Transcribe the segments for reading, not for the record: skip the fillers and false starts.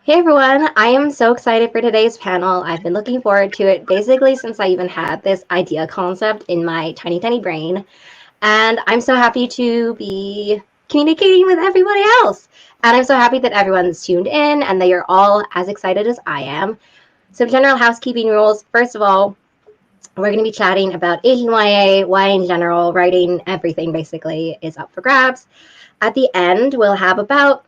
Hey everyone, I am so excited for today's panel. I've been looking forward to it basically since I even had this idea concept in my tiny, tiny brain. And I'm so happy to be communicating with everybody else. And I'm so happy that everyone's tuned in and that you're all as excited as I am. Some general housekeeping rules. First of all, we're going to be chatting about Asian YA in general, writing, everything basically is up for grabs. At the end, we'll have about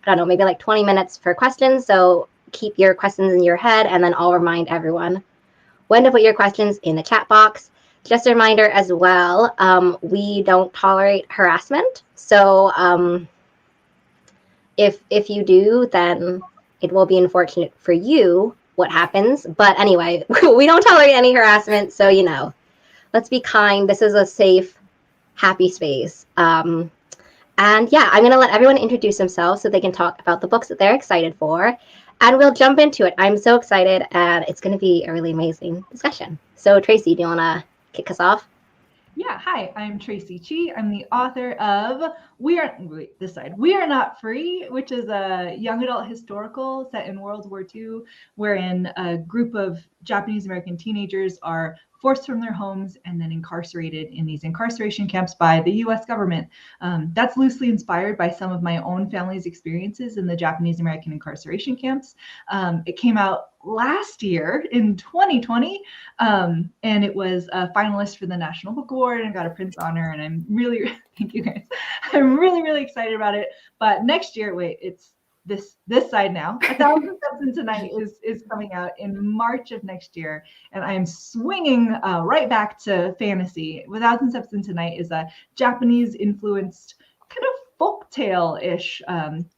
I don't know, maybe like 20 minutes for questions. So keep your questions in your head, and then I'll remind everyone when to put your questions in the chat box. Just a reminder as well, we don't tolerate harassment. So if you do, then it will be unfortunate for you what happens. But anyway, we don't tolerate any harassment. So, let's be kind. This is a safe, happy space. And yeah, I'm going to let everyone introduce themselves so they can talk about the books that they're excited for. And we'll jump into it. I'm so excited, and it's going to be a really amazing discussion. So, Tracy, do you want to kick us off? Yeah, hi, I'm Tracy Chi. I'm the author of We Are Not Free, which is a young adult historical set in World War II, wherein a group of Japanese American teenagers are forced from their homes and then incarcerated in these incarceration camps by the US government. That's loosely inspired by some of my own family's experiences in the Japanese American incarceration camps. It came out last year in 2020, and it was a finalist for the National Book Award and got a Prince honor. And I'm really, thank you guys. I'm really, really excited about it. But next year, it's this side now. 1,000 Steps Into Night is coming out in March of next year, and I am swinging right back to fantasy. 1,000 Steps Into Night is a Japanese influenced kind of folktale-ish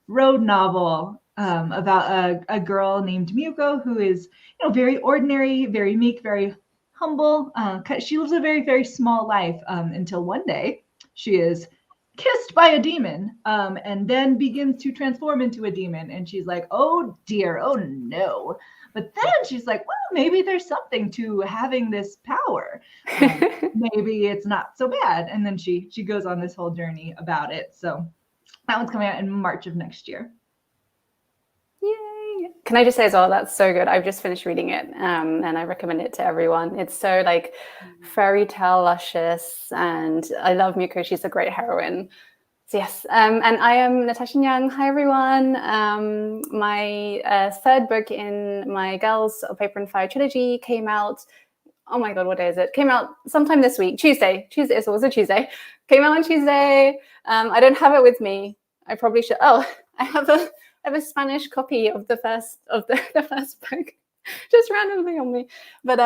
road novel about a girl named Miyuko who is very ordinary, very meek, very humble. She lives a very, very small life until one day she is kissed by a demon and then begins to transform into a demon. And she's like, oh dear, oh no. But then she's like, well, maybe there's something to having this power. Maybe it's not so bad. And then she goes on this whole journey about it. So that one's coming out in March of next year. Yay! Can I just say as well, that's so good. I've just finished reading it and I recommend it to everyone. It's so like fairy tale luscious, and I love Miyuko. She's a great heroine. So yes, and I am Natasha Young. Hi everyone. My third book in my Girls of Paper and Fire trilogy came out. Oh my God, what day is it? Came out sometime this week, Tuesday. Tuesday, so it was a Tuesday. Came out on Tuesday. I don't have it with me. I probably should. Oh, I have a Spanish copy of the first book, just randomly on me. But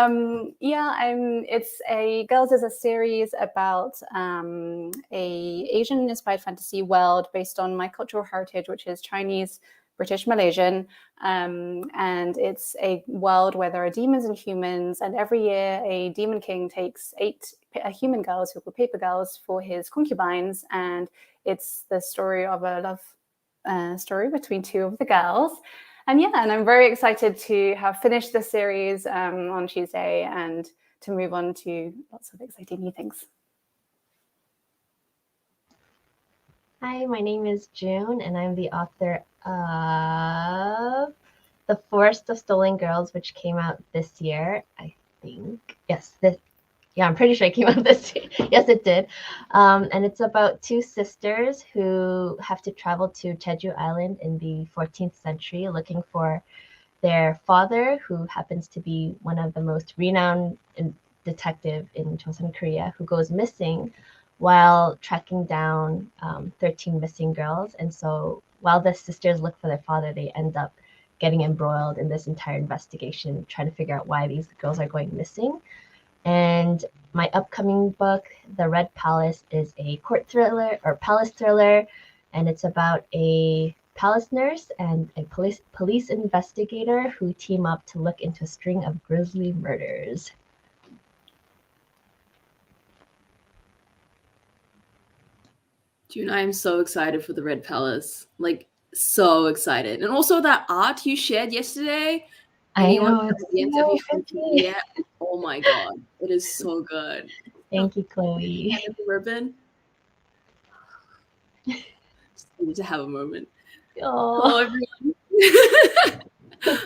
it's a Girls is a series about a Asian inspired fantasy world based on my cultural heritage, which is Chinese, British, Malaysian, and it's a world where there are demons and humans, and every year a demon king takes 8 human girls who are called paper girls for his concubines, and it's the story of a love story between 2 of the girls. And I'm very excited to have finished the series on Tuesday and to move on to lots of exciting new things. Hi, my name is June, and I'm the author of The Forest of Stolen Girls, which came out this year, I think. Yes, I'm pretty sure it came out this year. Yes, it did. And it's about 2 sisters who have to travel to Jeju Island in the 14th century looking for their father, who happens to be one of the most renowned detective in Joseon, Korea, who goes missing while tracking down 13 missing girls. And so while the sisters look for their father, they end up getting embroiled in this entire investigation, trying to figure out why these girls are going missing. And my upcoming book, The Red Palace, is a court thriller or palace thriller, and it's about a palace nurse and a police investigator who team up to look into a string of grisly murders. June, I am so excited for The Red Palace. Like, so excited. And also that art you shared yesterday. Anyone I know, it's yet? Oh my God, it is so good. Thank you, Chloe. And the ribbon. Just needed to have a moment. Oh. Hello, everyone.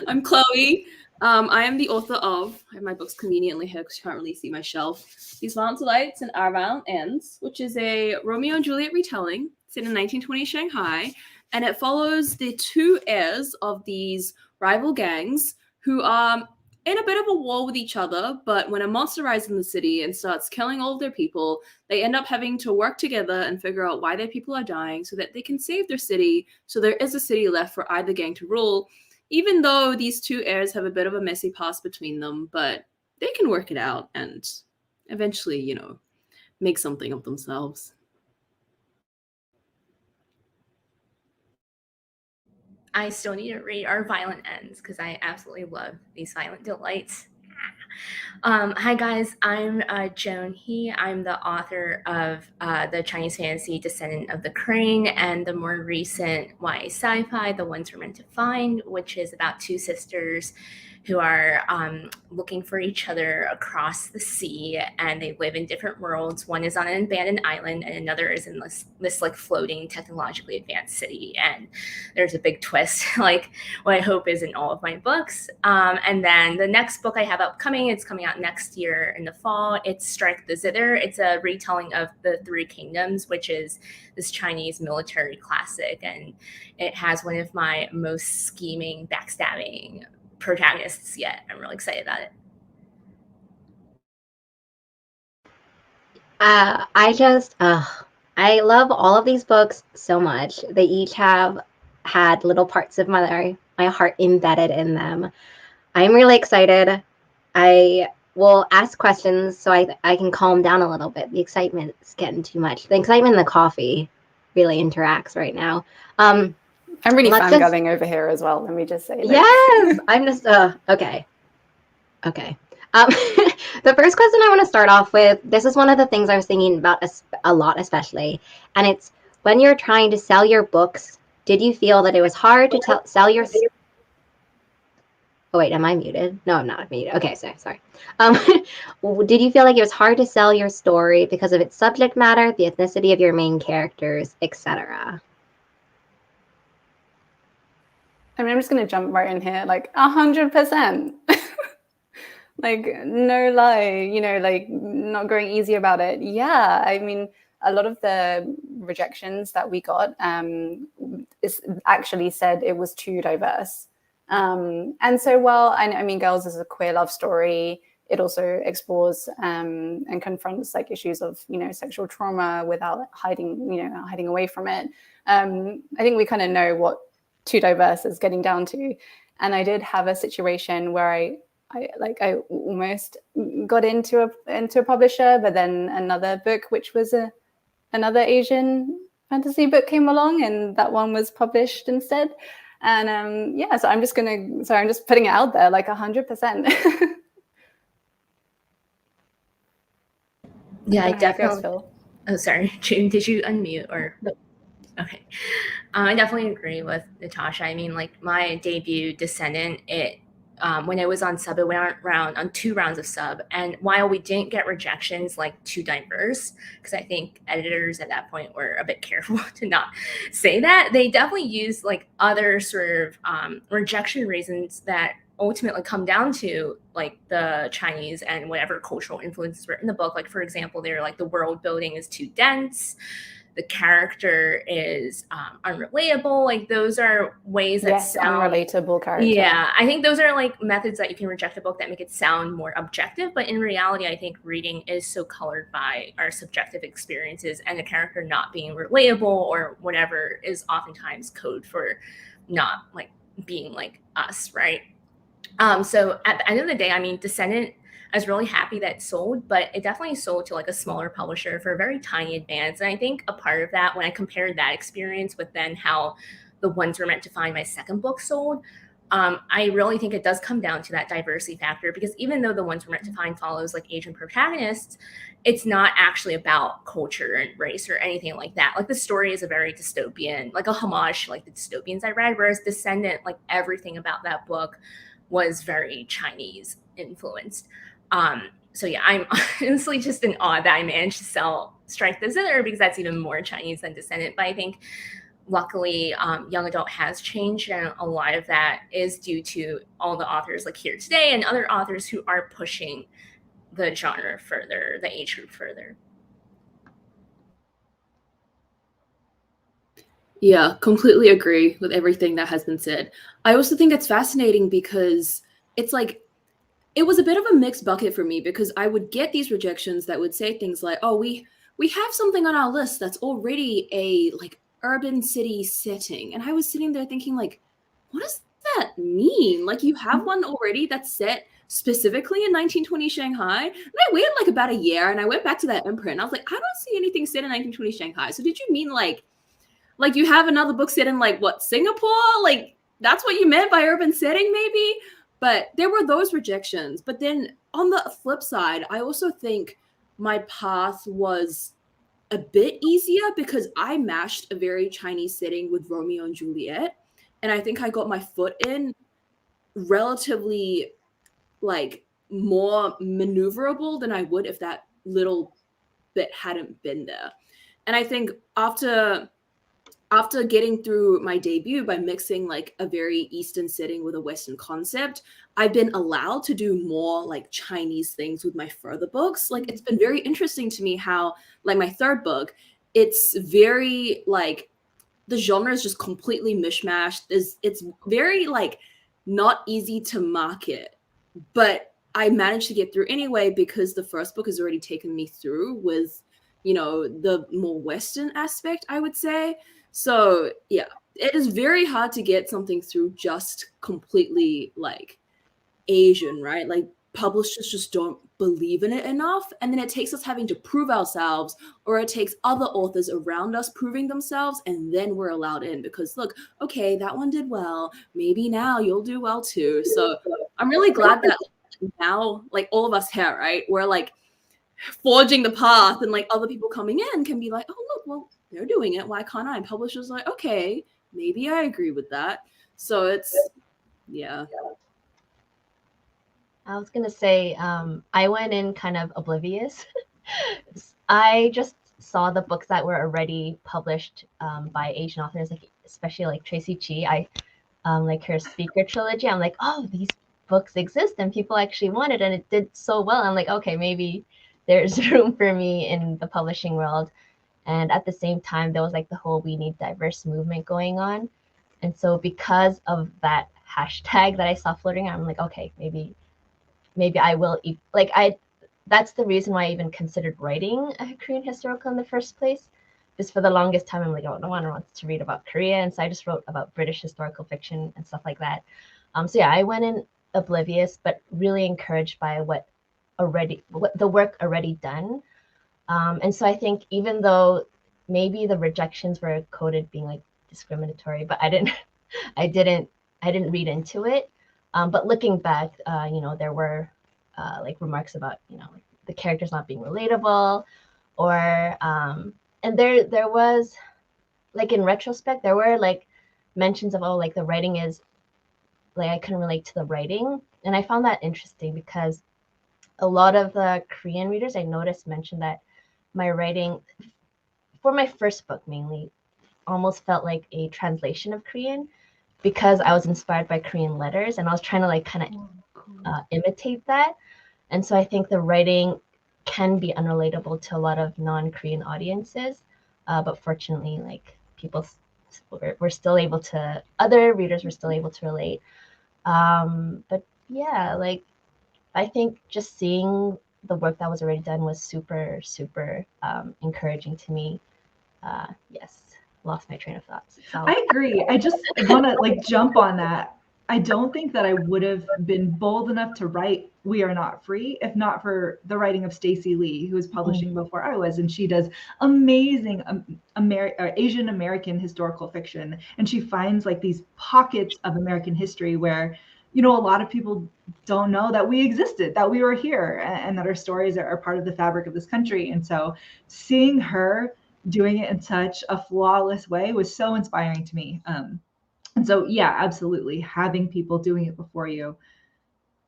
I'm Chloe. I am the author of, I have my books conveniently here because you can't really see my shelf, These Violent Delights and Our Violent Ends, which is a Romeo and Juliet retelling set in 1920 Shanghai. And it follows the two heirs of these rival gangs who are in a bit of a war with each other, but when a monster rises in the city and starts killing all of their people, they end up having to work together and figure out why their people are dying so that they can save their city, so there is a city left for either gang to rule, even though these two heirs have a bit of a messy past between them, but they can work it out and eventually, you know, make something of themselves. I still need to read Our Violent Ends because I absolutely love These Violent Delights. Hi guys, I'm Joan He. I'm the author of the Chinese fantasy Descendant of the Crane and the more recent YA sci-fi, The Ones We're Meant to Find, which is about two sisters who are looking for each other across the sea, and they live in different worlds. One is on an abandoned island and another is in this like floating technologically advanced city, and there's a big twist like what I hope is in all of my books. And then the next book I have upcoming, it's coming out next year in the fall. It's Strike the Zither. It's a retelling of The Three Kingdoms, which is this Chinese military classic, and it has one of my most scheming, backstabbing protagonists yet. I'm really excited about it. I love all of these books so much. They each have had little parts of my heart embedded in them. I'm really excited. I will ask questions so I can calm down a little bit. The excitement's getting too much. The excitement in the coffee really interacts right now. I'm really fangirling over here as well. Let me just say. Yes, I'm just okay. The first question I want to start off with. This is one of the things I was thinking about a lot, especially, and it's when you're trying to sell your books. Did you feel that it was hard to sell your? Oh wait, am I muted? No, I'm not muted. Okay, sorry. Did you feel like it was hard to sell your story because of its subject matter, the ethnicity of your main characters, etc.? I mean, I'm just going to jump right in here, like 100%. Like, no lie, you know, like not going easy about it. Yeah, I mean, a lot of the rejections that we got is actually said it was too diverse. And so, well, I mean, Girls is a queer love story. It also explores and confronts like issues of, you know, sexual trauma without hiding away from it. I think we kind of know what too diverse is getting down to. And I did have a situation where I almost got into a publisher, but then another book, which was another Asian fantasy book, came along, and that one was published instead. And so I'm just putting it out there, like 100%. Yeah, I definitely. Phil. Oh, sorry, June, did you unmute or? No. Okay. I definitely agree with Natasha. I mean, like my debut Descendant, when it was on sub, it went on 2 rounds of sub. And while we didn't get rejections like too diverse, because I think editors at that point were a bit careful to not say that, they definitely used like other sort of rejection reasons that ultimately come down to like the Chinese and whatever cultural influences were in the book. Like, for example, they're like the world building is too dense. The character is unrelatable. Like those are ways that sound unrelatable character. Yeah, I think those are like methods that you can reject a book that make it sound more objective. But in reality, I think reading is so colored by our subjective experiences, and the character not being relatable or whatever is oftentimes code for not like being like us, right? So at the end of the day, I mean, Descendant, I was really happy that it sold, but it definitely sold to like a smaller publisher for a very tiny advance. And I think a part of that, when I compared that experience with then how The Ones We're Meant to Find, my second book, sold, I really think it does come down to that diversity factor, because even though The Ones We're Meant to Find follows like Asian protagonists, it's not actually about culture and race or anything like that. Like the story is a very dystopian, like a homage to like the dystopians I read, whereas Descendant, like everything about that book was very Chinese influenced. So yeah, I'm honestly just in awe that I managed to sell Strike the Zither, because that's even more Chinese than Descendant. But I think luckily, young adult has changed, and a lot of that is due to all the authors like here today and other authors who are pushing the genre further, the age group further. Yeah, completely agree with everything that has been said. I also think it's fascinating because it's like it was a bit of a mixed bucket for me because I would get these rejections that would say things like, "Oh, we have something on our list that's already a like urban city setting." And I was sitting there thinking like, "What does that mean? Like you have one already that's set specifically in 1920 Shanghai?" And I waited like about a year and I went back to that imprint and I was like, "I don't see anything set in 1920 Shanghai." So did you mean like you have another book set in like what, Singapore? Like that's what you meant by urban setting maybe? But there were those rejections. But then on the flip side, I also think my path was a bit easier because I mashed a very Chinese setting with Romeo and Juliet. And I think I got my foot in relatively like more maneuverable than I would if that little bit hadn't been there. And I think after getting through my debut by mixing like a very Eastern setting with a Western concept, I've been allowed to do more like Chinese things with my further books. Like it's been very interesting to me how like my third book, it's very like the genre is just completely mishmashed. It's very like not easy to market, but I managed to get through anyway because the first book has already taken me through with, you know, the more Western aspect, I would say. So yeah, it is very hard to get something through just completely like Asian, right? Like publishers just don't believe in it enough. And then it takes us having to prove ourselves, or it takes other authors around us proving themselves, and then we're allowed in because look, okay, that one did well. Maybe now you'll do well too. So I'm really glad that now, like all of us here, right? We're like forging the path, and like other people coming in can be like, oh, look, well, they're doing it. Why can't I? And publishers like, okay, maybe I agree with that. So it's, yeah. I was gonna say, I went in kind of oblivious. I just saw the books that were already published by Asian authors, like especially like Tracy Chi. Like her Speaker trilogy. I'm like, oh, these books exist and people actually want it, and it did so well. I'm like, okay, maybe there's room for me in the publishing world. And at the same time, there was like the whole "we need diverse" movement going on, and so because of that hashtag that I saw floating, I'm like, okay, maybe I will like I that's the reason why I even considered writing a Korean historical in the first place. Because for the longest time I'm like, oh, no one wants to read about Korea, and so I just wrote about British historical fiction and stuff like that. So yeah, I went in oblivious, but really encouraged by what the work already done. And so I think even though maybe the rejections were coded being like discriminatory, but I didn't read into it. But looking back, there were like remarks about, like the characters not being relatable, or and there was like in retrospect, there were like mentions of, oh, like the writing is like I couldn't relate to the writing, and I found that interesting because a lot of the Korean readers I noticed mentioned that my writing for my first book mainly almost felt like a translation of Korean because I was inspired by Korean letters and I was trying to like kind of imitate that. And so I think the writing can be unrelatable to a lot of non-Korean audiences, but fortunately, like were still able to, other readers were still able to relate. But yeah, like I think just seeing the work that was already done was super, super encouraging to me. Yes, lost my train of thoughts. So. I agree. I just want to like jump on that. I don't think that I would have been bold enough to write "We Are Not Free" if not for the writing of Stacey Lee, who was publishing before I was, and she does amazing Asian American historical fiction, and she finds like these pockets of American history where, a lot of people don't know that we existed, that we were here, and that our stories are part of the fabric of this country. And so seeing her doing it in such a flawless way was so inspiring to me. And so, yeah, absolutely. Having people doing it before you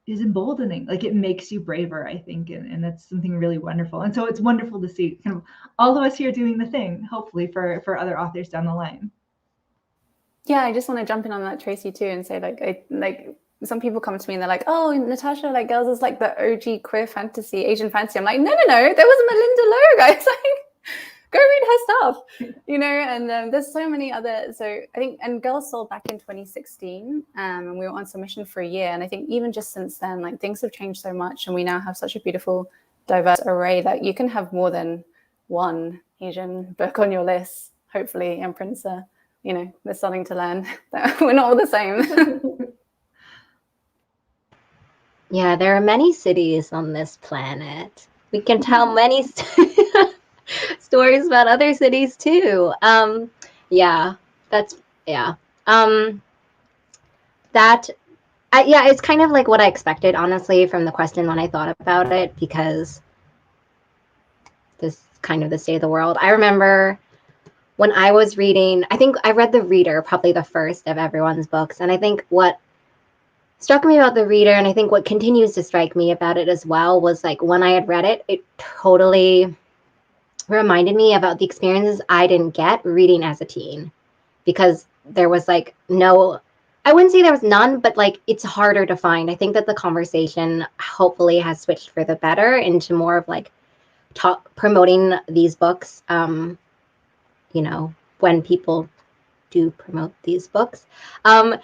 is emboldening. Like it makes you braver, I think. And that's something really wonderful. And so it's wonderful to see kind of all of us here doing the thing, hopefully for other authors down the line. Yeah, I just want to jump in on that, Tracy, too, and say like some people come to me and they're like, "Oh, Natasha, like Girls is like the OG queer fantasy, Asian fantasy." I'm like, no, there was Melinda Lowe, guys. Like, go read her stuff, And there's so many other. So I think, and Girls sold back in 2016, and we were on submission for a year. And I think even just since then, like things have changed so much, and we now have such a beautiful, diverse array that you can have more than one Asian book on your list, hopefully, and Prince. They're starting to learn that we're not all the same. Yeah, there are many cities on this planet. We can tell many stories about other cities too. Yeah, that's yeah. It's kind of like what I expected, honestly, from the question when I thought about it, because this is kind of the state of the world. I remember when I was reading, I think I read The Reader, probably the first of everyone's books. And I think what struck me about The Reader, and I think what continues to strike me about it as well, was like when I had read it, it totally reminded me about the experiences I didn't get reading as a teen, because there was like no, I wouldn't say there was none, but like it's harder to find. I think that the conversation hopefully has switched for the better into more of like promoting these books, when people do promote these books, and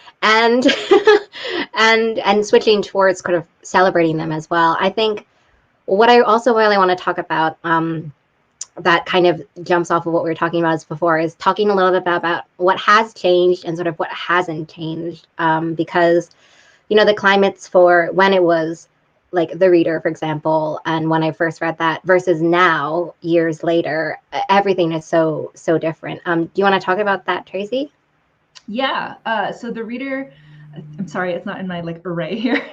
and switching towards kind of celebrating them as well. I think what I also really want to talk about, that kind of jumps off of what we were talking about before, is talking a little bit about what has changed and sort of what hasn't changed, because the climates for when it was like The Reader, for example, and when I first read that versus now, years later, everything is so different. Do you want to talk about that, Tracy? Yeah. So The Reader, I'm sorry, it's not in my like array here.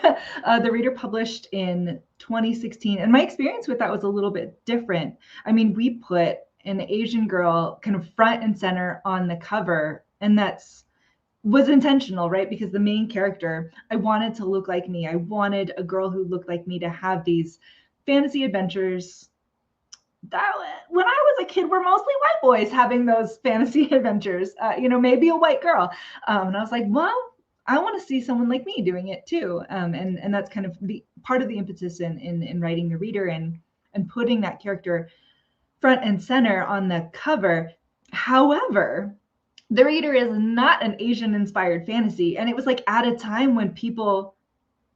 The Reader published in 2016, and my experience with that was a little bit different. I mean, we put an Asian girl kind of front and center on the cover, and was intentional, right? Because the main character, I wanted to look like me. I wanted a girl who looked like me to have these fantasy adventures. That when I was a kid, were mostly white boys having those fantasy adventures, maybe a white girl. And I was like, well, I want to see someone like me doing it too. And that's kind of the part of the impetus in writing The Reader and putting that character front and center on the cover. However, The Reader is not an Asian inspired fantasy. And it was like at a time when people,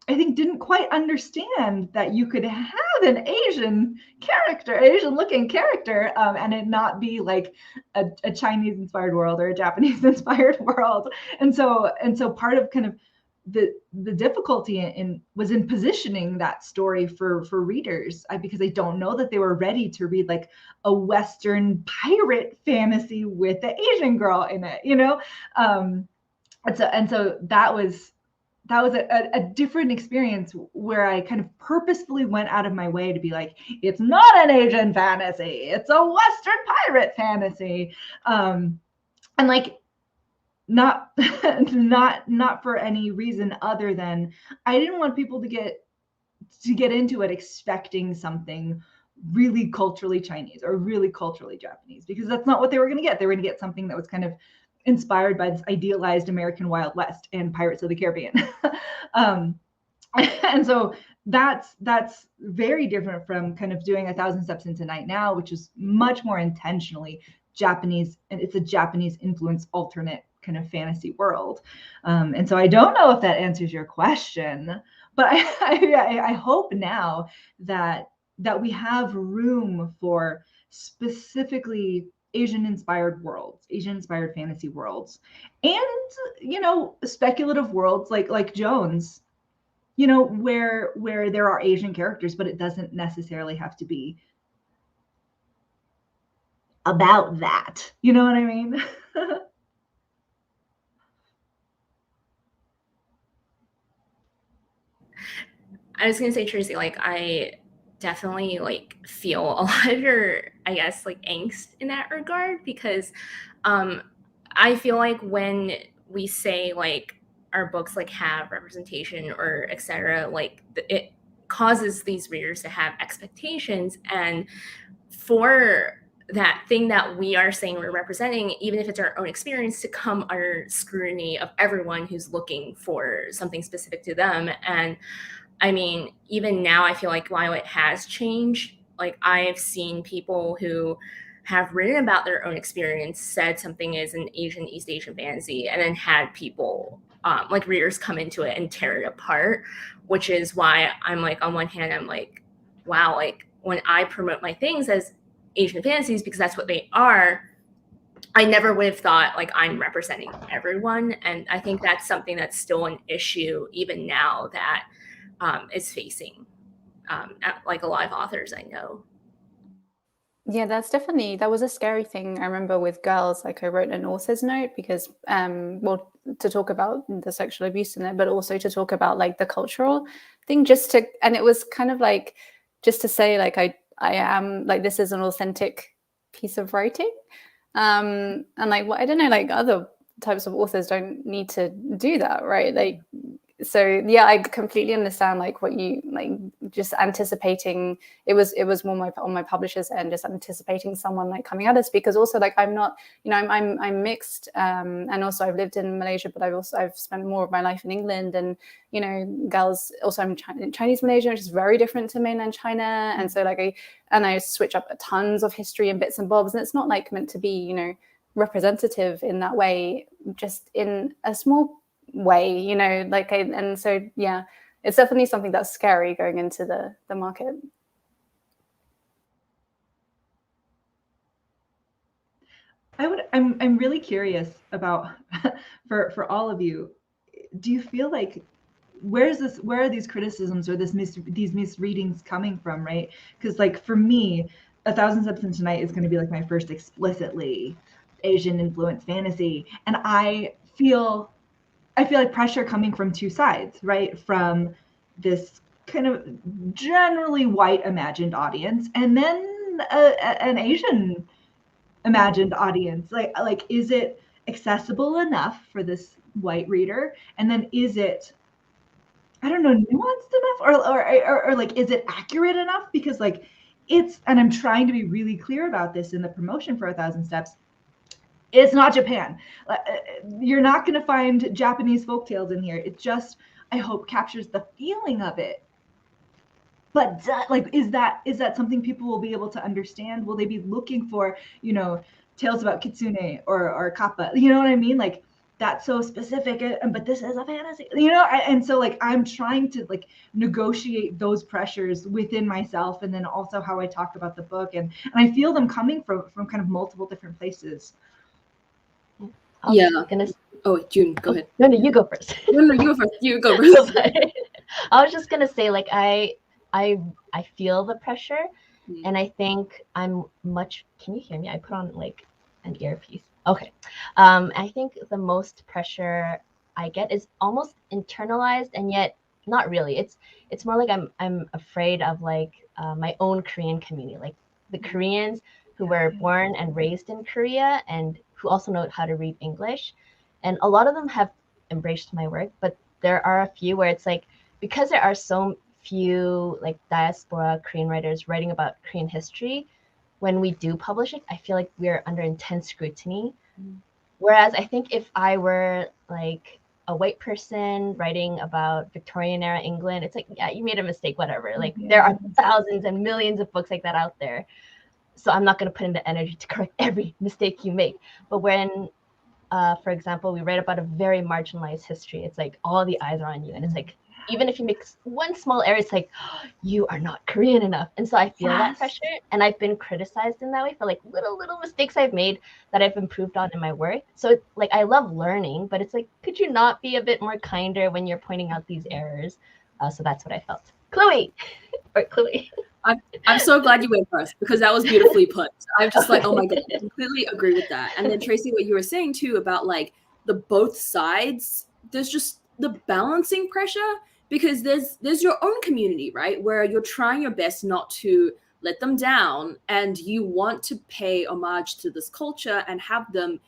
I think, didn't quite understand that you could have an Asian looking character, and it not be like a Chinese inspired world or a Japanese inspired world. And so part of kind of the difficulty was in positioning that story for readers, because I don't know that they were ready to read like a Western pirate fantasy with the Asian girl in it, and so that was a different experience where I kind of purposefully went out of my way to be like, it's not an Asian fantasy, it's a Western pirate fantasy, and like not for any reason other than I didn't want people to get into it expecting something really culturally Chinese or really culturally Japanese, because that's not what they were going to get. They were going to get something that was kind of inspired by this idealized American Wild West and Pirates of the Caribbean. And so that's very different from kind of doing 1,000 Steps into Night Now, which is much more intentionally Japanese, and it's a Japanese influence alternate kind of fantasy world. And so I don't know if that answers your question, but I hope now that we have room for specifically Asian-inspired worlds, Asian-inspired fantasy worlds, and speculative worlds like Jones, where there are Asian characters, but it doesn't necessarily have to be about that. You know what I mean? I was gonna say, Tracy, like I definitely like feel a lot of your, I guess, like angst in that regard, because I feel like when we say like our books like have representation or etc., like it causes these readers to have expectations, and for that thing that we are saying we're representing, even if it's our own experience, to come under scrutiny of everyone who's looking for something specific to them. And I mean, even now, I feel like while it has changed, like I've seen people who have written about their own experience, said something is an Asian, East Asian fantasy, and then had people, like readers, come into it and tear it apart, which is why I'm like, on one hand, I'm like, wow, like when I promote my things as Asian fantasies, because that's what they are, I never would have thought like I'm representing everyone. And I think that's something that's still an issue even now that is facing like a lot of authors I know. Yeah, that was a scary thing. I remember with girls, like I wrote an author's note because, well, to talk about the sexual abuse in it, but also to talk about like the cultural thing, and it was kind of like, just to say like, I am like, this is an authentic piece of writing. And like, well, I don't know, like other types of authors don't need to do that, right? Like, so yeah, I completely understand like what you like, just anticipating. It was more on my publisher's end, just anticipating someone like coming at us, because also like I'm not, you know, I'm mixed, and also I've lived in Malaysia, but I've spent more of my life in England, and you know, girls also I'm Chinese Malaysian, which is very different to mainland China, and so like I switch up tons of history and bits and bobs, and it's not like meant to be, you know, representative in that way, just in a small way, you know, like and so yeah, it's definitely something that's scary going into the market. I'm really curious about for all of you, do you feel like where are these criticisms or these misreadings coming from, right? Because like for me, A Thousand Steps into Night is going to be like my first explicitly Asian influenced fantasy, and I feel like pressure coming from two sides, right? From this kind of generally white imagined audience, and then an Asian imagined audience. Like, is it accessible enough for this white reader? And then is it, I don't know, nuanced enough, or like, is it accurate enough? Because like, it's, and I'm trying to be really clear about this in the promotion for A Thousand Steps, it's not Japan. You're not going to find Japanese folktales in here. It just, I hope, captures the feeling of it. But like, is that something people will be able to understand? Will they be looking for, you know, tales about kitsune or kappa? You know what I mean? Like, that's so specific, but this is a fantasy, you know? And so like, I'm trying to like negotiate those pressures within myself, and then also how I talk about the book, and I feel them coming from kind of multiple different places. Yeah. Oh, June, go ahead. No, you go first. No, you go first. You go first. I was just gonna say, like, I feel the pressure, and I think I'm much. Can you hear me? I put on like an earpiece. Okay. I think the most pressure I get is almost internalized, and yet not really. It's more like I'm afraid of like my own Korean community, like the Koreans who were born and raised in Korea and who also know how to read English. And a lot of them have embraced my work, but there are a few where it's like, because there are so few like diaspora Korean writers writing about Korean history, when we do publish it, I feel like we're under intense scrutiny. Whereas I think if I were like a white person writing about Victorian era England, it's like, yeah, you made a mistake, whatever. Like there are thousands and millions of books like that out there. So I'm not going to put in the energy to correct every mistake you make. But when, for example, we write about a very marginalized history, it's like all the eyes are on you. And it's like, even if you make one small error, it's like, oh, you are not Korean enough. And so I feel that pressure. And I've been criticized in that way for like little mistakes I've made that I've improved on in my work. So like, I love learning, but it's like, could you not be a bit more kinder when you're pointing out these errors? So that's what I felt. Chloe. Or Chloe. I'm so glad you went first, because that was beautifully put. I'm just like, oh my God, I completely agree with that. And then Tracy, what you were saying too about like the both sides, there's just the balancing pressure, because there's your own community, right? Where you're trying your best not to let them down, and you want to pay homage to this culture and have them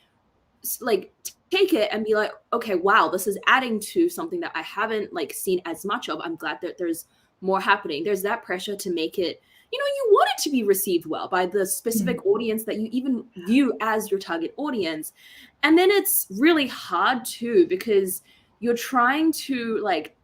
like take it and be like, okay, wow, this is adding to something that I haven't like seen as much of. I'm glad that there's more happening. There's that pressure to make it, you want it to be received well by the specific audience that you even view as your target audience. And then it's really hard too, because you're trying to, like,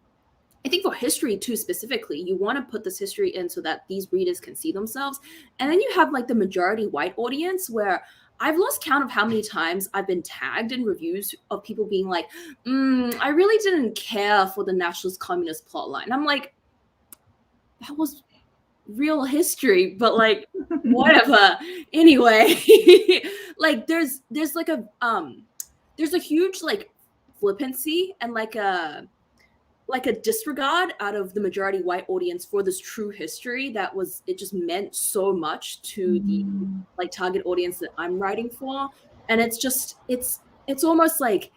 I think for history too specifically, you want to put this history in so that these readers can see themselves. And then you have like the majority white audience, where I've lost count of how many times I've been tagged in reviews of people being like, I really didn't care for the nationalist communist plotline. I'm like, that was real history, but like whatever. Anyway, like there's like a there's a huge like flippancy and like a disregard out of the majority white audience for this true history that was, it just meant so much to the like target audience that I'm writing for. And it's just it's almost like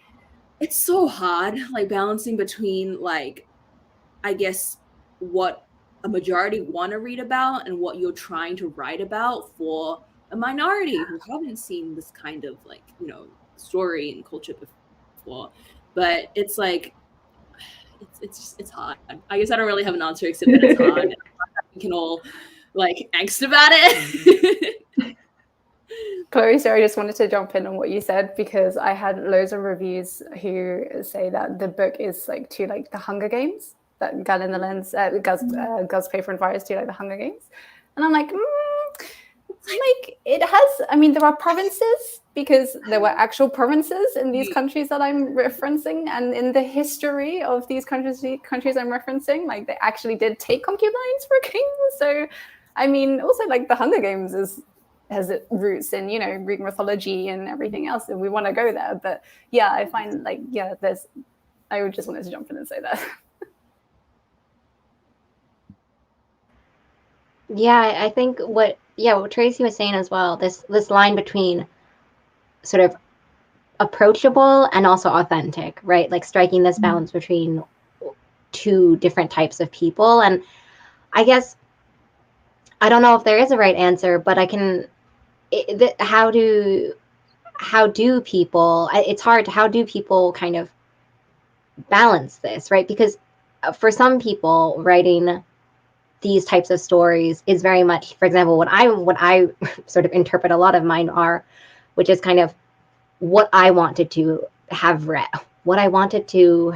it's so hard, like balancing between like, I guess, what a majority want to read about and what you're trying to write about for a minority who haven't seen this kind of like, story and culture before. But it's like, it's hard. I guess I don't really have an answer except that it's hard. We can all like angst about it. Chloe, sorry, I just wanted to jump in on what you said, because I had loads of reviews who say that the book is like too like the Hunger Games, that Gun in the Lens, Girls, Paper and Fire is too like the Hunger Games. And I'm like, like it has, I mean, there are provinces, because there were actual provinces in these countries that I'm referencing, and in the history of these countries I'm referencing, like they actually did take concubines for a king. So, I mean, also like the Hunger Games has roots in, Greek mythology and everything else, and we want to go there. But yeah, I find like, I just wanted to jump in and say that. Yeah, I think what Tracy was saying as well, this line between sort of approachable and also authentic, right? Like striking this balance between two different types of people. And I guess I don't know if there is a right answer, but how do people, it's hard, how do people kind of balance this, right? Because for some people, writing these types of stories is very much, for example, what I sort of interpret a lot of mine are, which is kind of what I wanted to have read, what I wanted to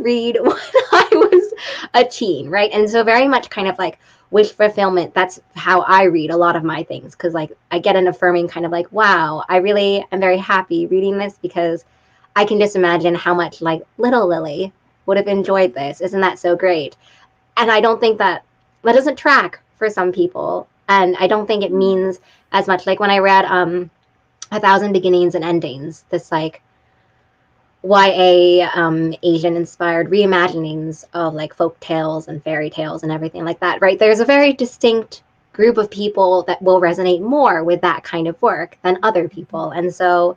read when I was a teen, right? And so very much kind of like wish fulfillment. That's how I read a lot of my things, because like I get an affirming kind of like, wow, I really am very happy reading this, because I can just imagine how much like little Lily would have enjoyed this. Isn't that so great? And I don't think that doesn't track for some people. And I don't think it means as much. Like when I read 1,000 Beginnings and Endings, this like YA Asian inspired reimaginings of like folk tales and fairy tales and everything like that, right? There's a very distinct group of people that will resonate more with that kind of work than other people. And so,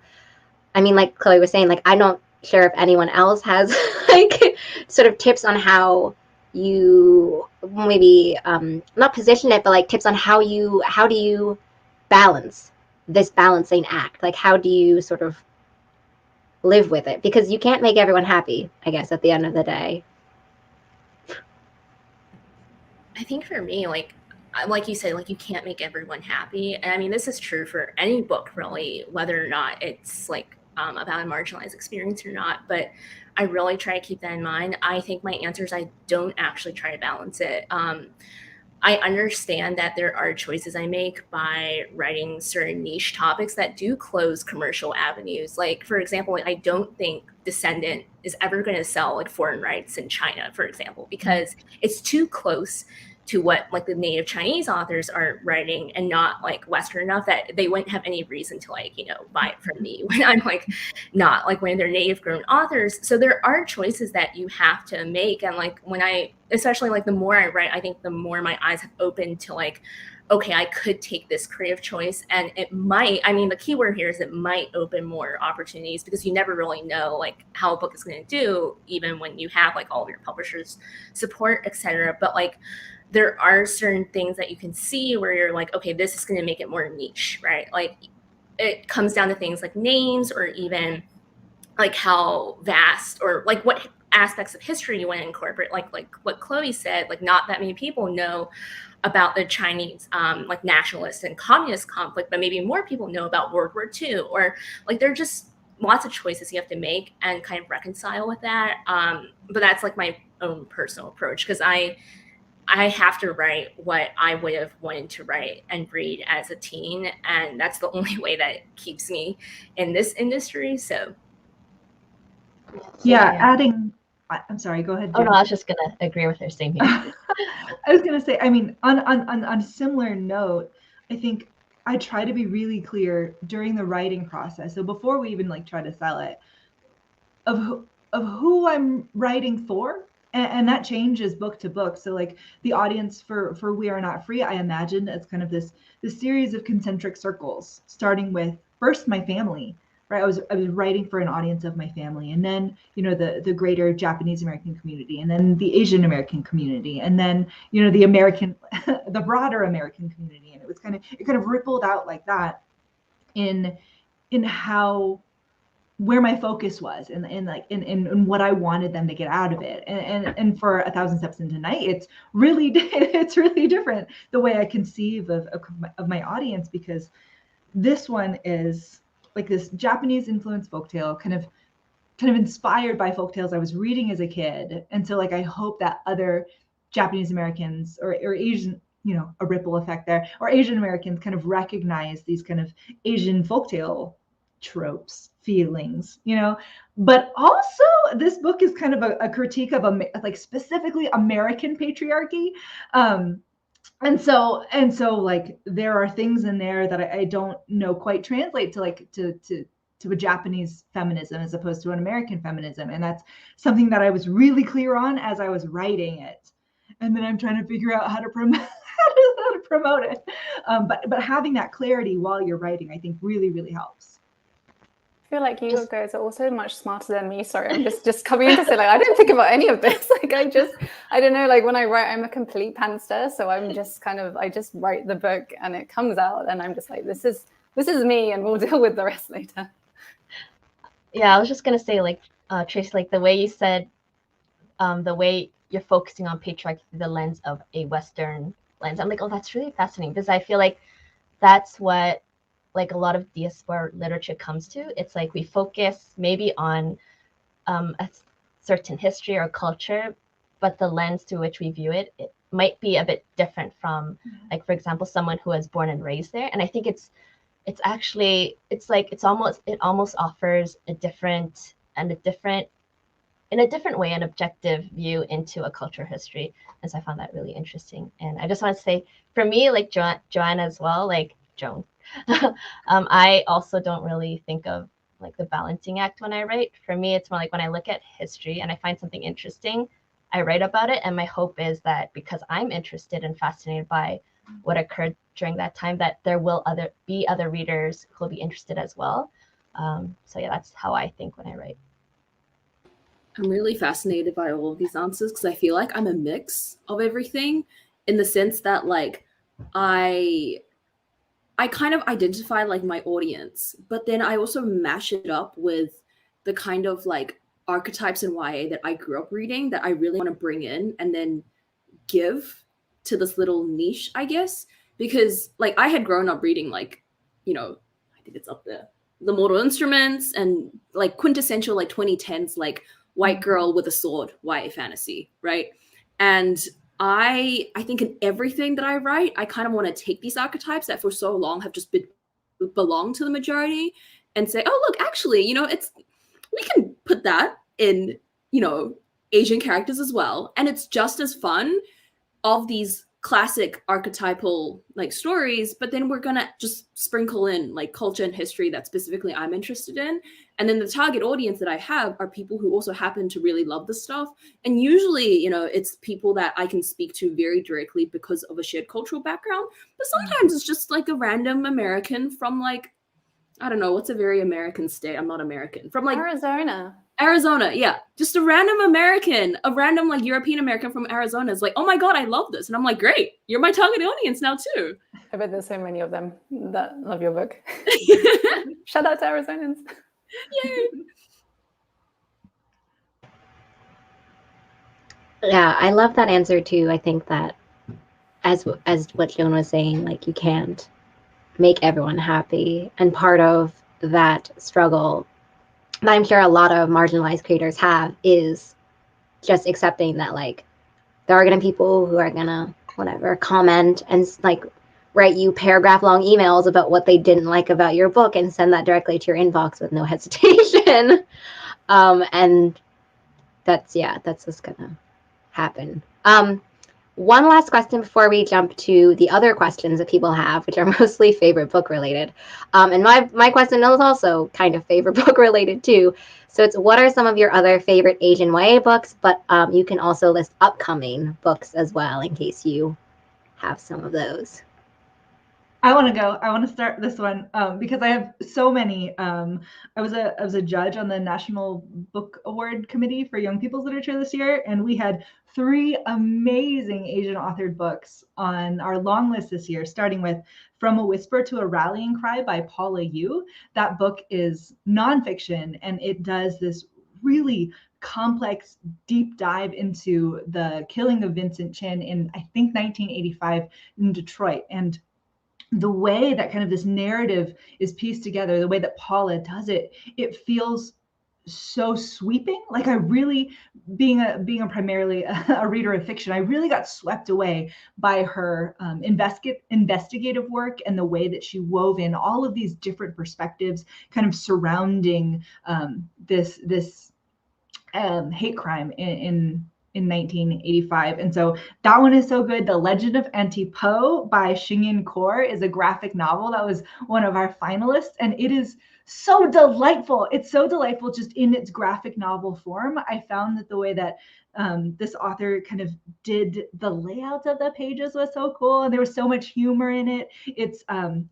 I mean, like Chloe was saying, like, I'm not sure if anyone else has like sort of tips on how you maybe not position it, but like tips on how do you balance this balancing act? Like, how do you sort of live with it? Because you can't make everyone happy, I guess, at the end of the day. I think for me, like you said, like you can't make everyone happy. And I mean, this is true for any book, really, whether or not it's like about a marginalized experience or not. But I really try to keep that in mind. I think my answers, I don't actually try to balance it. I understand that there are choices I make by writing certain niche topics that do close commercial avenues. Like, for example, I don't think Descendant is ever going to sell like foreign rights in China, for example, because it's too close to what like the native Chinese authors are writing and not like Western enough that they wouldn't have any reason to like, buy it from me when I'm like not like one of their native grown authors. So there are choices that you have to make. And like when especially like the more I write, I think the more my eyes have opened to like, okay, I could take this creative choice and it might, I mean, the key word here is it might open more opportunities, because you never really know like how a book is going to do, even when you have like all of your publishers support, etc. But like, there are certain things that you can see where you're like, okay, this is going to make it more niche, right? Like it comes down to things like names, or even like how vast, or like what aspects of history you want to incorporate, like what Chloe said, like not that many people know about the Chinese like nationalist and communist conflict, but maybe more people know about World War II, or like there are just lots of choices you have to make and kind of reconcile with that. But that's like my own personal approach, because I have to write what I would have wanted to write and read as a teen, and that's the only way that keeps me in this industry. So Yeah, adding. I'm sorry. Go ahead. Oh Jen. no, I was just gonna agree with her. Same here. I was gonna say, I mean, on a similar note, I think I try to be really clear during the writing process. So before we even like try to sell it, of who I'm writing for, and that changes book to book. So like the audience for We Are Not Free, I imagine it's kind of this series of concentric circles, starting with first my family. Right, I was writing for an audience of my family, and then the greater Japanese American community, and then the Asian American community, and then the American, the broader American community, and it kind of rippled out like that in how where my focus was, and what I wanted them to get out of it, and for 1,000 Steps into Night, it's really different the way I conceive of my audience, because this one is like this Japanese influenced folktale, kind of inspired by folktales I was reading as a kid. And so like I hope that other Japanese Americans or Asian, a ripple effect there, or Asian Americans kind of recognize these kind of Asian folktale tropes, feelings, but also this book is kind of a critique of like specifically American patriarchy. And so like there are things in there that I don't know quite translate to like to a Japanese feminism as opposed to an American feminism. And that's something that I was really clear on as I was writing it. And then I'm trying to figure out how to promote how to promote it. But having that clarity while you're writing, I think really, really helps. I feel like you guys are also much smarter than me. Sorry, I'm just coming in to say, like, I didn't think about any of this. Like, I don't know, like when I write, I'm a complete pantser. So I'm just I just write the book and it comes out and I'm just like, this is me, and we'll deal with the rest later. Yeah, I was just gonna say, like, Tracy, like the way you said, the way you're focusing on patriarchy through the lens of a Western lens. I'm like, oh, that's really fascinating, because I feel like that's what like a lot of diaspora literature comes to. It's like we focus maybe on a certain history or culture, but the lens through which we view it might be a bit different from, like, for example, someone who was born and raised there. And I think it almost offers a different in a different way, an objective view into a cultural history. And so I found that really interesting. And I just want to say, for me, like Joanna as well, like Joan, I also don't really think of like the balancing act when I write. For me, it's more like when I look at history and I find something interesting, I write about it. And my hope is that because I'm interested and fascinated by what occurred during that time, that there will be other readers who will be interested as well. So yeah, that's how I think when I write. I'm really fascinated by all of these answers because I feel like I'm a mix of everything, in the sense that like I kind of identify like my audience, but then I also mash it up with the kind of like archetypes in YA that I grew up reading that I really want to bring in and then give to this little niche, I guess, because like I had grown up reading like, I think it's up there, The Mortal Instruments, and like quintessential like 2010s like white girl with a sword YA fantasy, right? And I think in everything that I write, I kind of want to take these archetypes that for so long have just belonged to the majority and say, oh, look, actually, we can put that in, Asian characters as well. And it's just as fun of these classic archetypal like stories, but then we're gonna just sprinkle in like culture and history that specifically I'm interested in. And then the target audience that I have are people who also happen to really love the stuff. And usually, it's people that I can speak to very directly because of a shared cultural background. But sometimes it's just like a random American from like, I don't know, what's a very American state? I'm not American. From like Arizona, yeah. Just a random American, a random like European American from Arizona is like, oh my God, I love this. And I'm like, great, you're my target audience now too. I bet there's so many of them that love your book. Shout out to Arizonans. Yay. Yeah, I love that answer too. I think that as what Joan was saying, like you can't make everyone happy, and part of that struggle that I'm sure a lot of marginalized creators have is just accepting that like there are gonna be people who are gonna whatever comment and like write you paragraph long emails about what they didn't like about your book and send that directly to your inbox with no hesitation. And that's just gonna happen. One last question before we jump to the other questions that people have, which are mostly favorite book related. And my question is also kind of favorite book related too. So it's what are some of your other favorite Asian YA books? But you can also list upcoming books as well in case you have some of those. I want to go. I want to start this one because I have so many. I was a judge on the National Book Award Committee for Young People's Literature this year, and we had 3 amazing Asian authored books on our long list this year, starting with From a Whisper to a Rallying Cry by Paula Yu. That book is nonfiction, and it does this really complex deep dive into the killing of Vincent Chin in, I think, 1985 in Detroit. And the way that kind of this narrative is pieced together, the way that Paula does it, it feels so sweeping. Like I really, being a primarily a reader of fiction, I really got swept away by her investigative work and the way that she wove in all of these different perspectives, kind of surrounding this hate crime in 1985. And so that one is so good. The Legend of Auntie Po by Shingyin Kaur is a graphic novel that was one of our finalists, and it is so delightful. It's so delightful just in its graphic novel form. I found that the way that this author kind of did the layout of the pages was so cool, and there was so much humor in it. It's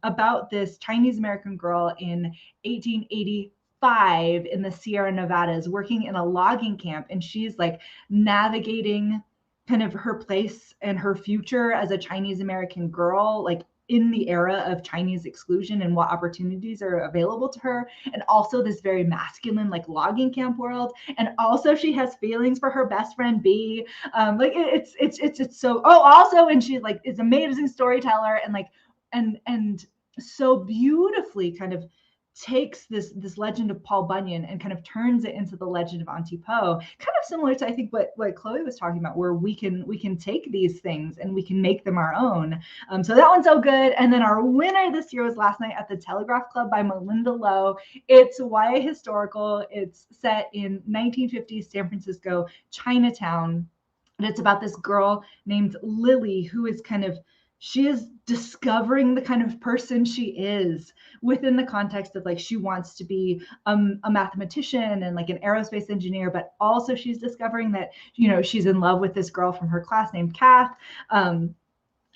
about this Chinese American girl in 1885 in the Sierra Nevadas working in a logging camp, and she's like navigating kind of her place and her future as a Chinese American girl, like in the era of Chinese exclusion and what opportunities are available to her, and also this very masculine like logging camp world. And also she has feelings for her best friend B. Like it's so also, and she like is an amazing storyteller, and like and so beautifully kind of takes this legend of Paul Bunyan and kind of turns it into the legend of Auntie Po, kind of similar to I think what Chloe was talking about, where we can take these things and we can make them our own. So that one's so good. And then our winner this year was Last Night at the Telegraph Club by Melinda Lowe. It's YA historical. It's set in 1950s San Francisco, Chinatown. And it's about this girl named Lily who is she is discovering the kind of person she is within the context of like she wants to be a mathematician and like an aerospace engineer, but also she's discovering that she's in love with this girl from her class named Kath.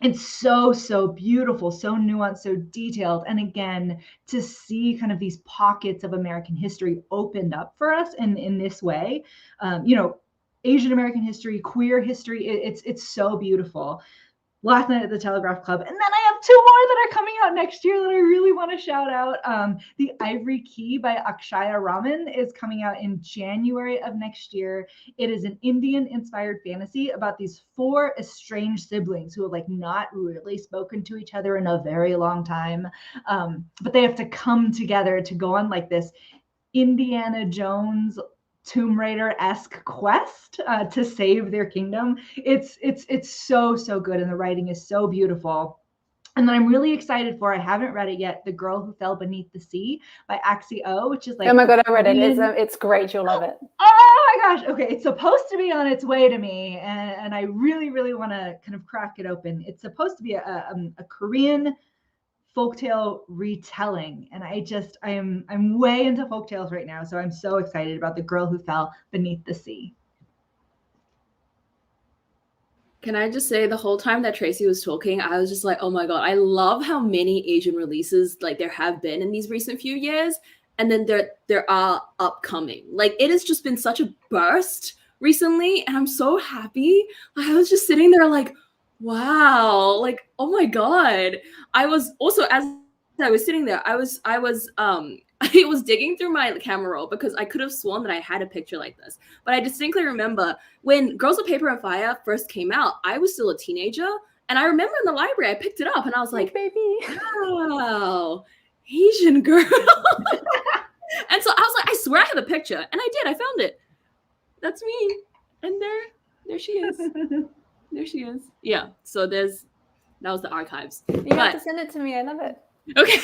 It's so beautiful, so nuanced, so detailed. And again, to see kind of these pockets of American history opened up for us in this way, Asian American history, queer history, it's so beautiful. Last Night at the Telegraph Club. And then I have 2 more that are coming out next year that I really want to shout out. The Ivory Key by Akshaya Ramen is coming out in January of next year. It is an Indian-inspired fantasy about these 4 estranged siblings who have like not really spoken to each other in a very long time. But they have to come together to go on like this Indiana Jones Tomb Raider-esque quest to save their kingdom. It's so good, and the writing is so beautiful. And then I'm really excited for, I haven't read it yet, The Girl Who Fell Beneath the Sea by Axie, which is like, oh my god, I read it. It's great. You'll love it. Oh my gosh. Okay, it's supposed to be on its way to me, and I really want to kind of crack it open. It's supposed to be a Korean folktale retelling, and I'm way into folktales right now, so I'm so excited about The Girl Who Fell Beneath the Sea. Can I just say, the whole time that Tracy was talking, I was just like, oh my god, I love how many Asian releases like there have been in these recent few years, and then there are upcoming. Like it has just been such a burst recently, and I'm so happy. Like, I was just sitting there like, wow, like oh my god. I was also, as I was sitting there, I was I was digging through my camera roll because I could have sworn that I had a picture like this. But I distinctly remember when Girls of Paper and Fire first came out, I was still a teenager. And I remember in the library, I picked it up and I was like, baby. wow, Asian girl. And so I was like, I swear I have a picture. And I did. I found it. That's me. And there she is. There she is. Yeah. So that was the archives. You have to send it to me. I love it. Okay.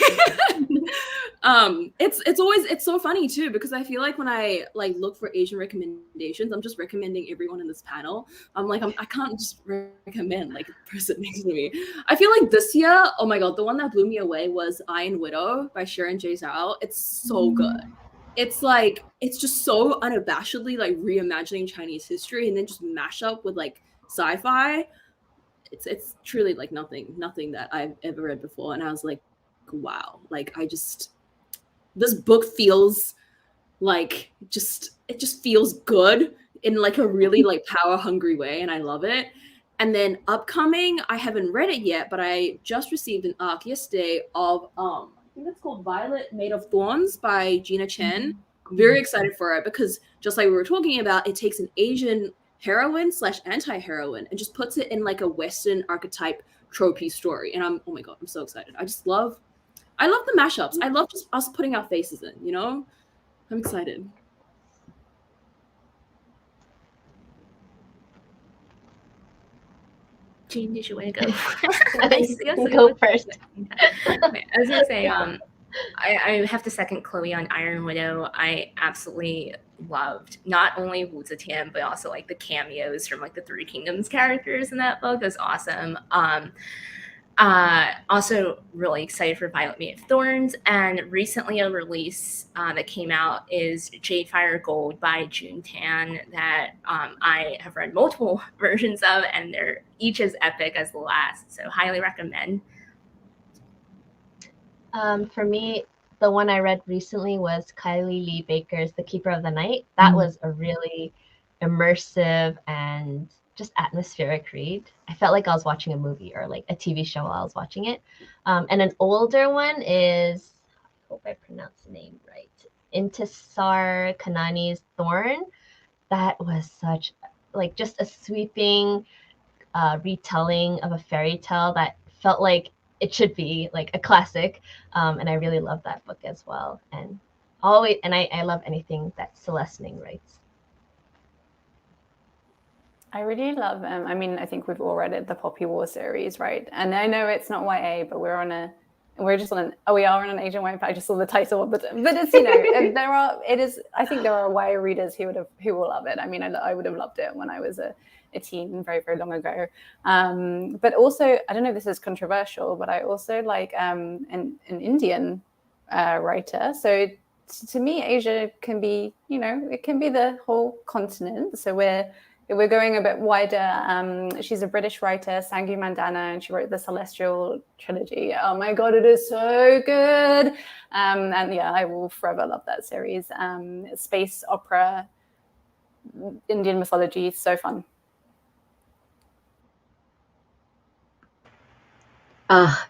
It's so funny too, because I feel like when I like look for Asian recommendations, I'm just recommending everyone in this panel. I'm like, I can't just recommend like the person next to me. I feel like this year, oh my god, the one that blew me away was Iron Widow by Sharon J. Zhao. It's so good. It's like, it's just so unabashedly like reimagining Chinese history and then just mash up with like sci-fi. It's truly like nothing that I've ever read before. And I was like, wow, like this book feels like it just feels good in like a really like power hungry way, and I love it. And then upcoming, I haven't read it yet, but I just received an arc yesterday of I think it's called Violet Made of Thorns by Gina Chen. Very excited for it because just like we were talking about, it takes an Asian heroine / anti-heroine and just puts it in like a Western archetype tropey story. And oh my god, I'm so excited. I love the mashups. I love just us putting our faces in, you know? I'm excited. Jean, did you want to go? Go first. I was gonna say, I have to second Chloe on Iron Widow. I absolutely loved not only Wu Zetian, but also like the cameos from like the Three Kingdoms characters in that book. It was awesome. Also really excited for Violet Made of Thorns, and recently a release that came out is Jade Fire Gold by June Tan that I have read multiple versions of, and they're each as epic as the last, so highly recommend. For me, the one I read recently was Kylie Lee Baker's The Keeper of the Night. That was a really immersive and just atmospheric read. I felt like I was watching a movie or like a TV show while I was watching it. And an older one is, I hope I pronounced the name right, Intisar Kanani's Thorn. That was such like just a sweeping retelling of a fairy tale that felt like it should be like a classic. And I really love that book as well. And I love anything that Celeste Ning writes. I really love I mean, I think we've all read it, the Poppy War series, right? And I know it's not YA, but we are on an Asian YA. I just saw the title, but it's, you know, I think there are YA readers who will love it. I mean, I would have loved it when I was a teen very, very long ago. But also, I don't know if this is controversial, but I also like an Indian writer. So to me, Asia can be, you know, it can be the whole continent. So we're going a bit wider. She's a British writer, Sangu Mandana, and she wrote the Celestial trilogy. Oh my god, it is so good. And yeah, I will forever love that series. Space opera, Indian mythology, so fun.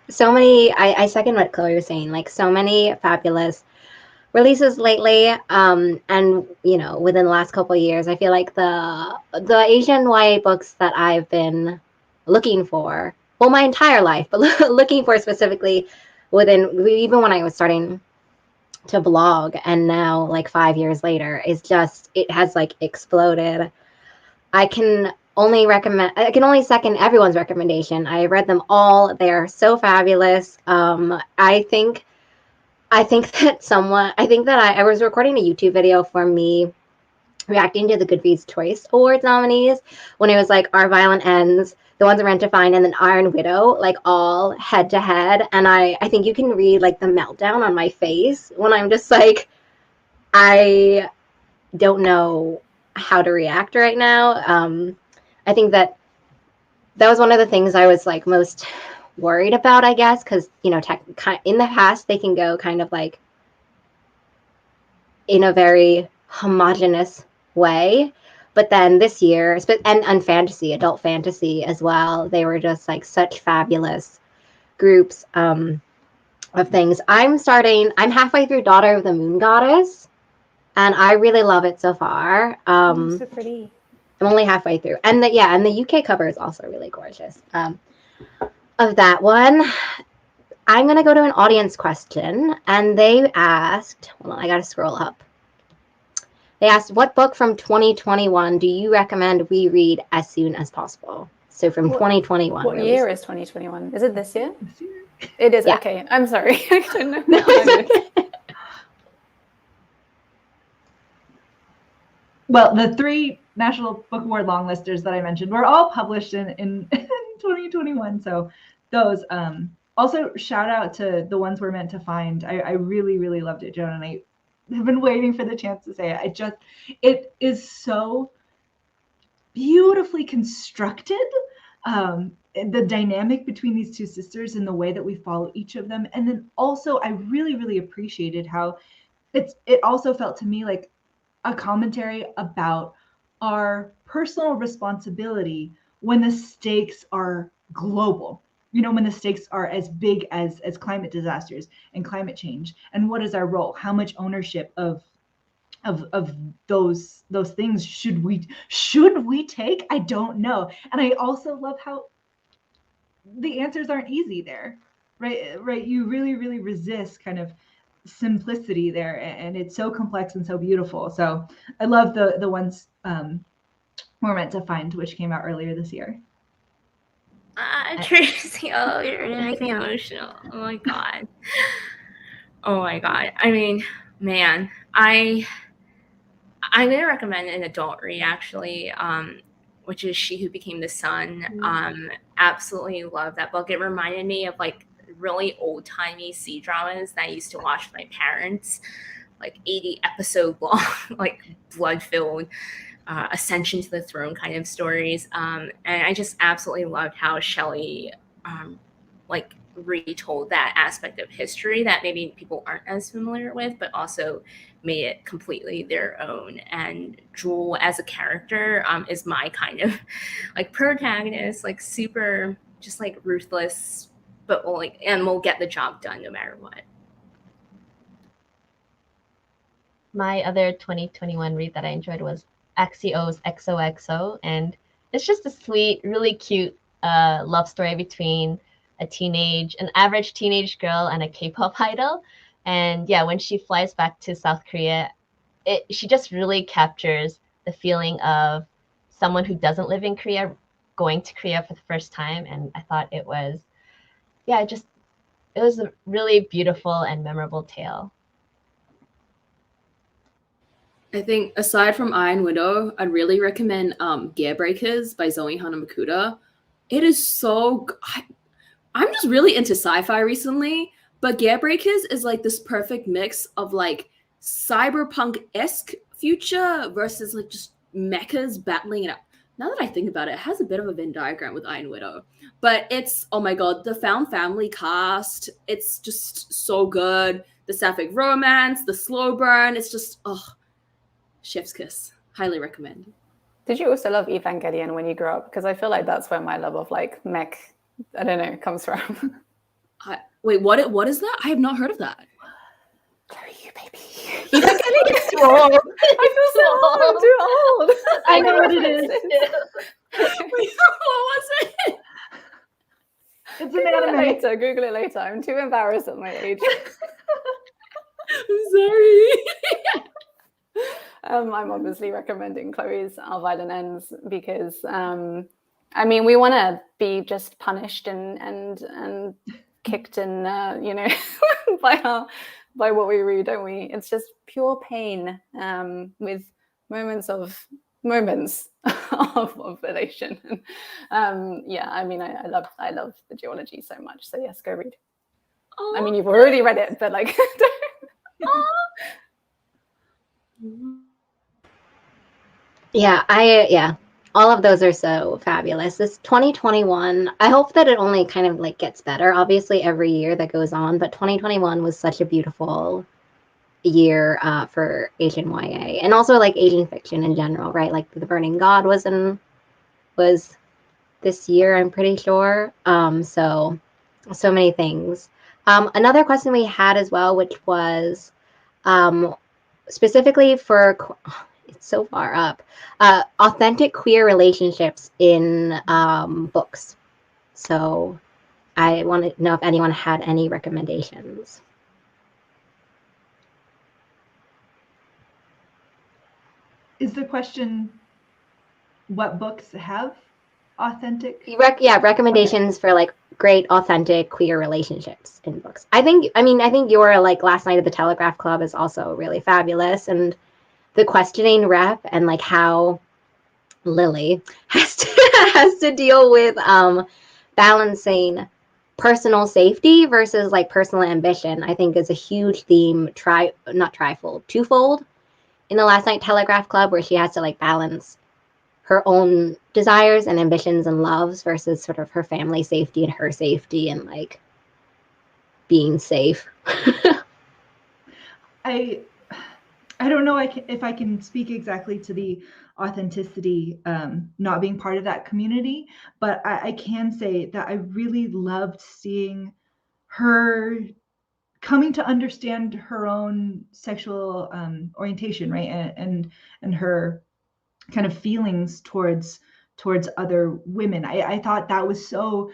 So many, I second what Chloe was saying, like so many fabulous releases lately, and you know, within the last couple of years, I feel like the Asian YA books that I've been looking for, well, my entire life, but looking for specifically even when I was starting to blog, and now like 5 years later, it has like exploded. I can only second everyone's recommendation. I read them all. They're so fabulous. I think that I was recording a YouTube video for me reacting to the Goodreads Choice Awards nominees when it was like Our Violent Ends, The Ones I Rent to Find, and then Iron Widow, like all head to head. And I think you can read like the meltdown on my face when I'm just like, I don't know how to react right now. I think that was one of the things I was like most worried about, I guess, because, you know, in the past they can go kind of like in a very homogenous way, but then this year, and fantasy, adult fantasy as well, they were just like such fabulous groups. of things. I'm halfway through Daughter of the Moon Goddess, and I really love it so far. So pretty. I'm only halfway through, and the UK cover is also really gorgeous. Of that one, I'm gonna go to an audience question, and they asked. Hold on, I gotta scroll up. They asked, "What book from 2021 do you recommend we read as soon as possible?" So from 2021. What year is 2021? Is it this year? This year? It is. Yeah. Okay, I'm sorry. I don't know. No, it's okay. Well, the 3 National Book Award longlisters that I mentioned were all published in 2021. So those also shout out to the ones we're meant to find. I really, really loved it, Joan, and I have been waiting for the chance to say it. It is so beautifully constructed. The dynamic between these 2 sisters and the way that we follow each of them. And then also I really, really appreciated how it also felt to me like a commentary about our personal responsibility when the stakes are global. When the stakes are as big as climate disasters and climate change, and what is our role? How much ownership of those things should we take? I don't know. And I also love how the answers aren't easy there, right? You really, really resist kind of simplicity there, and it's so complex and so beautiful. So I love the ones we're meant to find, which came out earlier this year. Tracy, oh, you're gonna make me emotional. Oh my god. Oh my god. I mean, man, I'm gonna recommend an adult read actually, which is She Who Became the Sun. Absolutely love that book. It reminded me of like really old timey sea dramas that I used to watch with my parents, like 80 episode long, like blood filled. Ascension to the throne kind of stories, and I just absolutely loved how Shelley like retold that aspect of history that maybe people aren't as familiar with, but also made it completely their own. And Jewel as a character is my kind of like protagonist, like super just like ruthless, but we'll get the job done no matter what. My other 2021 read that I enjoyed was Axio's XOXO, and it's just a sweet, really cute love story between an average teenage girl and a K-pop idol. And yeah, when she flies back to South Korea, she just really captures the feeling of someone who doesn't live in Korea going to Korea for the first time. And I thought it was a really beautiful and memorable tale. I think aside from Iron Widow, I'd really recommend Gear Breakers by Zoe Hanamakuta. It is so I'm just really into sci-fi recently, but Gear Breakers is like this perfect mix of like cyberpunk-esque future versus like just mechas battling it out. Now that I think about it, it has a bit of a Venn diagram with Iron Widow. But it's, oh my god, the found family cast, it's just so good. The sapphic romance, the slow burn, it's just, chef's kiss. Highly recommend. Did you also love Evangelion when you grew up? Because I feel like that's where my love of like mech, I don't know, comes from. Wait, what is that? I have not heard of that. Sorry, you baby. Evangelion is too old. I feel so old. I'm too old. I know what it is. Wait, what was it? It's an anime. Google it later. I'm too embarrassed at my age. I'm sorry. I'm obviously recommending Chloe's Our Violent Ends because I mean we want to be just punished and kicked and by what we read, don't we? It's just pure pain with moments of elation. Yeah, I mean I love the duology so much. So yes, go read. Oh. I mean you've already read it, but like Yeah, all of those are so fabulous. This 2021, I hope that it only kind of like gets better, obviously every year that goes on, but 2021 was such a beautiful year for Asian YA and also like Asian fiction in general, right? Like The Burning God was this year, I'm pretty sure. So many things. Another question we had as well, which was specifically for, it's so far up, authentic queer relationships in books. So I want to know if anyone had any recommendations. Is the question what books have authentic? Recommendations for like great authentic queer relationships in books. I think your like Last Night at the Telegraph Club is also really fabulous, and the questioning rep and like how Lily has to deal with balancing personal safety versus like personal ambition, I think is a huge theme, twofold in the Last Night Telegraph Club, where she has to like balance her own desires and ambitions and loves versus sort of her family safety and her safety and like being safe. I don't know if I can speak exactly to the authenticity, not being part of that community, but I can say that I really loved seeing her coming to understand her own sexual orientation, right, and her kind of feelings towards other women. I thought that was so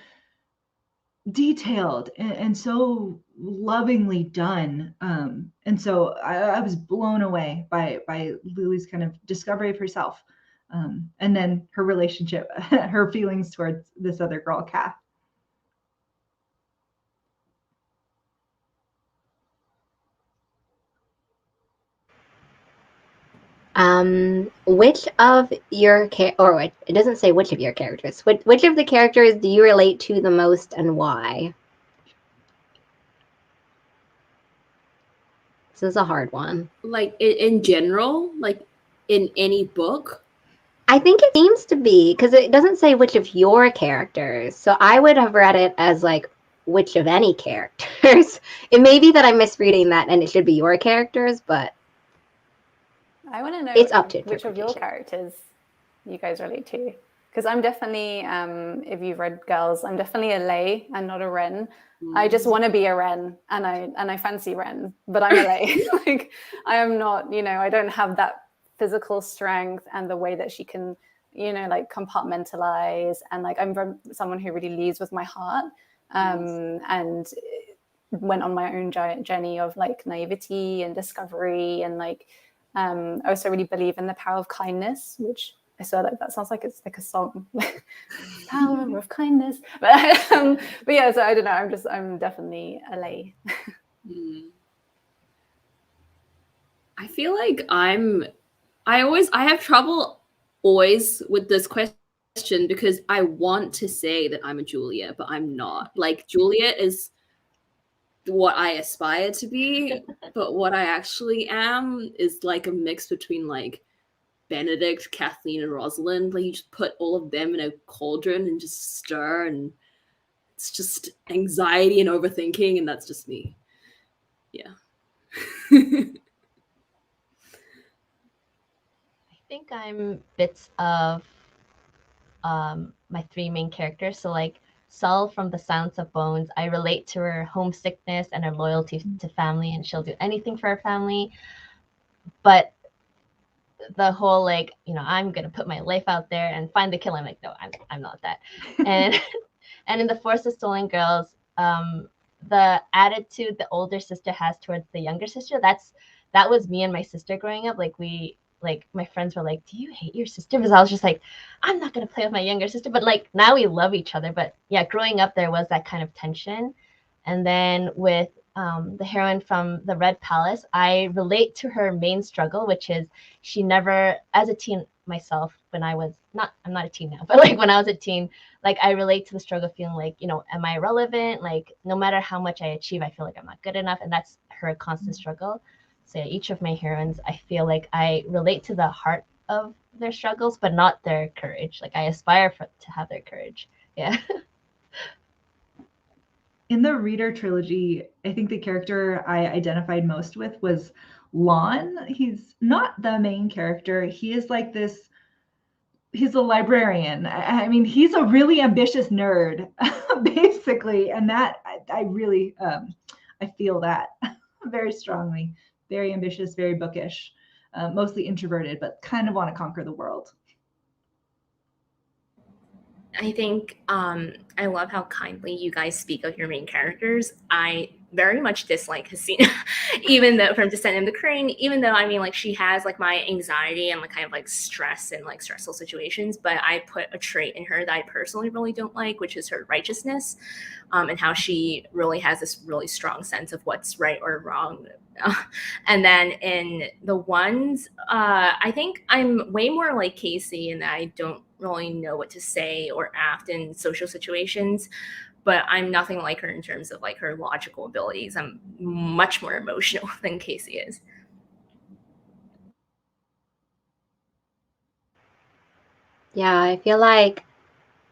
detailed and so lovingly done, and so I was blown away by Lily's kind of discovery of herself, and then her relationship, her feelings towards this other girl, Kath. Which of your it doesn't say which of your characters. Which of the characters do you relate to the most and why? This is a hard one. Like in general, like in any book? I think it seems to be, because it doesn't say which of your characters. So I would have read it as like which of any characters. It may be that I'm misreading that and it should be your characters, but I want to know it's up to which of your characters you guys relate to. Because I'm definitely, if you've read Girls, I'm definitely a Lay and not a Ren. I just want to be a Ren, and I fancy Ren, but I'm a Lay. Like, I am not, I don't have that physical strength and the way that she can, like compartmentalize, and like I'm someone who really leads with my heart, and went on my own giant journey of like naivety and discovery, and like I also really believe in the power of kindness, which I saw that sounds like it's like a song, power of kindness. But yeah, so I don't know. I'm definitely a Lay. I feel like I have trouble always with this question because I want to say that I'm a Julia, but I'm not. Like, Julia is what I aspire to be, but what I actually am is like a mix between like Benedict, Kathleen, and Rosalind. Like, you just put all of them in a cauldron and just stir, and it's just anxiety and overthinking, and that's just me. Yeah. I think I'm bits of my three main characters. So like Sol from The Silence of Bones, I relate to her homesickness and her loyalty to family, and she'll do anything for her family. But the whole like, I'm gonna put my life out there and find the kill. I'm like, no, I'm not that. And and in The Forest of Stolen Girls, the attitude the older sister has towards the younger sister, that was me and my sister growing up. Like my friends were like, do you hate your sister? Because I was just like, I'm not gonna play with my younger sister. But like now we love each other. But yeah, growing up there was that kind of tension. And then with the heroine from the Red Palace, I relate to her main struggle, which is she never, as a teen myself, when I'm not a teen now, but like when I was a teen, like I relate to the struggle feeling like, am I relevant? Like no matter how much I achieve, I feel like I'm not good enough. And that's her constant struggle. So yeah, each of my heroines, I feel like I relate to the heart of their struggles, but not their courage. Like I aspire to have their courage. Yeah. In the Reader trilogy, I think the character I identified most with was Lon. He's not the main character. He is like this he's a librarian. I mean, he's a really ambitious nerd, basically, and that I really I feel that very strongly. Very ambitious, very bookish, mostly introverted, but kind of want to conquer the world. I think I love how kindly you guys speak of your main characters. I very much dislike Hasina, even though from Descent of the Crane, even though I mean like she has like my anxiety and like kind of like stress and like stressful situations, but I put a trait in her that I personally really don't like, which is her righteousness, and how she really has this really strong sense of what's right or wrong. And then in the ones, I think I'm way more like Casey in that I don't really know what to say or act in social situations, but I'm nothing like her in terms of like her logical abilities. I'm much more emotional than Casey is. Yeah, I feel like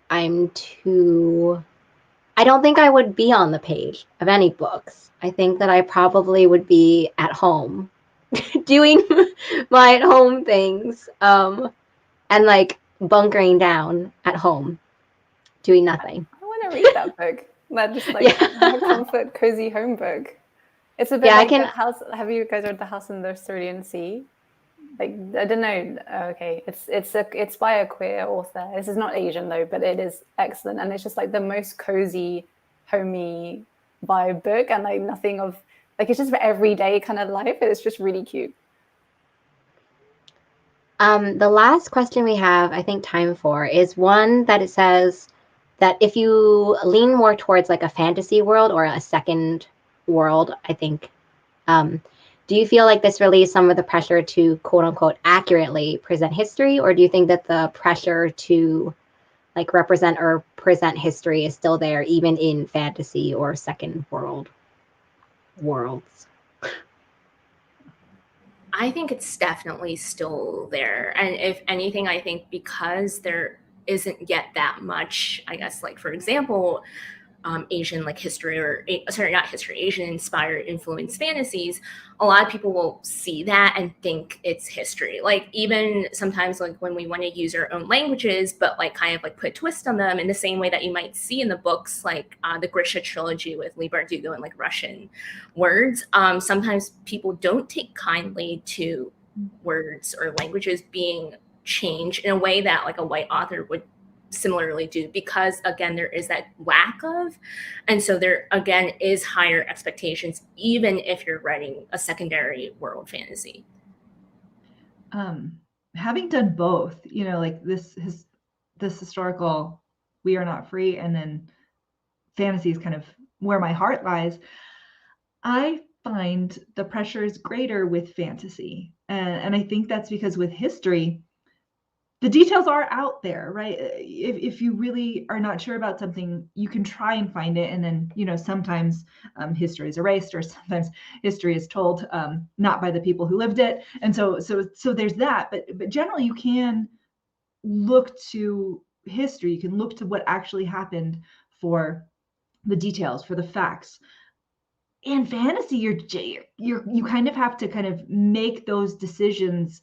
I'm too. I don't think I would be on the page of any books. I think that I probably would be at home doing my at home things, and like bunkering down at home, doing nothing. I want to read that book. That just like Yeah. a comfort, cozy home book. It's a bit Yeah, I like can- the house. Have you guys read The House in the Cerulean Sea? Like, I don't know. Okay, it's by a queer author. This is not Asian though, but it is excellent, and it's just like the most cozy, homey vibe book, and like nothing of like it's just for everyday kind of life. It's just really cute. The last question we have, I think, time for is one that it says that if you lean more towards like a fantasy world or a second world, I think, do you feel like this relieves some of the pressure to quote unquote accurately present history, or do you think that the pressure to like represent or present history is still there even in fantasy or second world worlds? I think it's definitely still there. And if anything, I think because there isn't yet that much, I guess, like, for example, Asian like history or sorry, not history, Asian inspired influenced fantasies, a lot of people will see that and think it's history. Like even sometimes like when we want to use our own languages, but like kind of like put a twist on them in the same way that you might see in the books, like the Grisha trilogy with Lee Bardugo and like Russian words. Sometimes people don't take kindly to words or languages being changed in a way that like a white author would similarly do, because again there is that lack of, and so there again is higher expectations even if you're writing a secondary world fantasy. Having done both, you know, like this historical We Are Not Free, and then fantasy is kind of where my heart lies. I find the pressure is greater with fantasy, and I think that's because with history the details are out there, right? If you really are not sure about something, you can try and find it. And then, you know, sometimes history is erased, or sometimes history is told not by the people who lived it. And so there's that. But generally, you can look to history. You can look to what actually happened for the details, for the facts. In fantasy, you kind of have to kind of make those decisions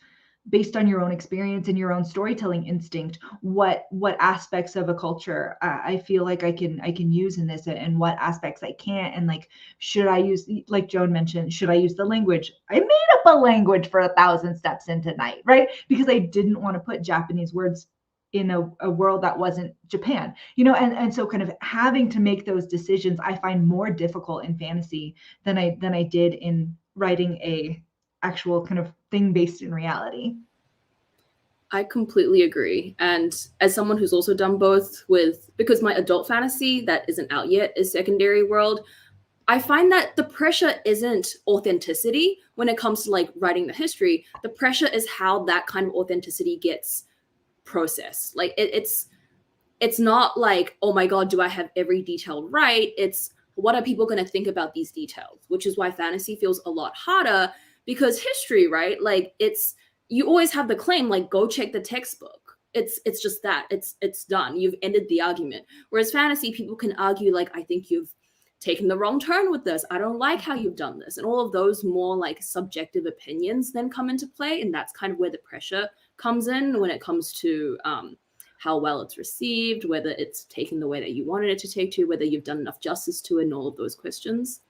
based on your own experience and your own storytelling instinct. What aspects of a culture I feel like I can use in this, and what aspects I can't, and like, should I use, like Joan mentioned, should I use the language? I made up a language for 1,000 Steps Into Night, right? Because I didn't want to put Japanese words in a world that wasn't Japan, you know, and so kind of having to make those decisions I find more difficult in fantasy than I did in writing a actual kind of thing based in reality. I completely agree. And as someone who's also done both because my adult fantasy that isn't out yet is secondary world, I find that the pressure isn't authenticity when it comes to like writing the history. The pressure is how that kind of authenticity gets processed. Like it's not like, oh my God, do I have every detail right? It's what are people going to think about these details, which is why fantasy feels a lot harder, because history, right? Like you always have the claim, like, go check the textbook. It's just that it's done. You've ended the argument. Whereas fantasy, people can argue, like, I think you've taken the wrong turn with this. I don't like how you've done this. And all of those more like subjective opinions then come into play. And that's kind of where the pressure comes in when it comes to how well it's received, whether it's taken the way that you wanted it to take to, whether you've done enough justice to it, and all of those questions.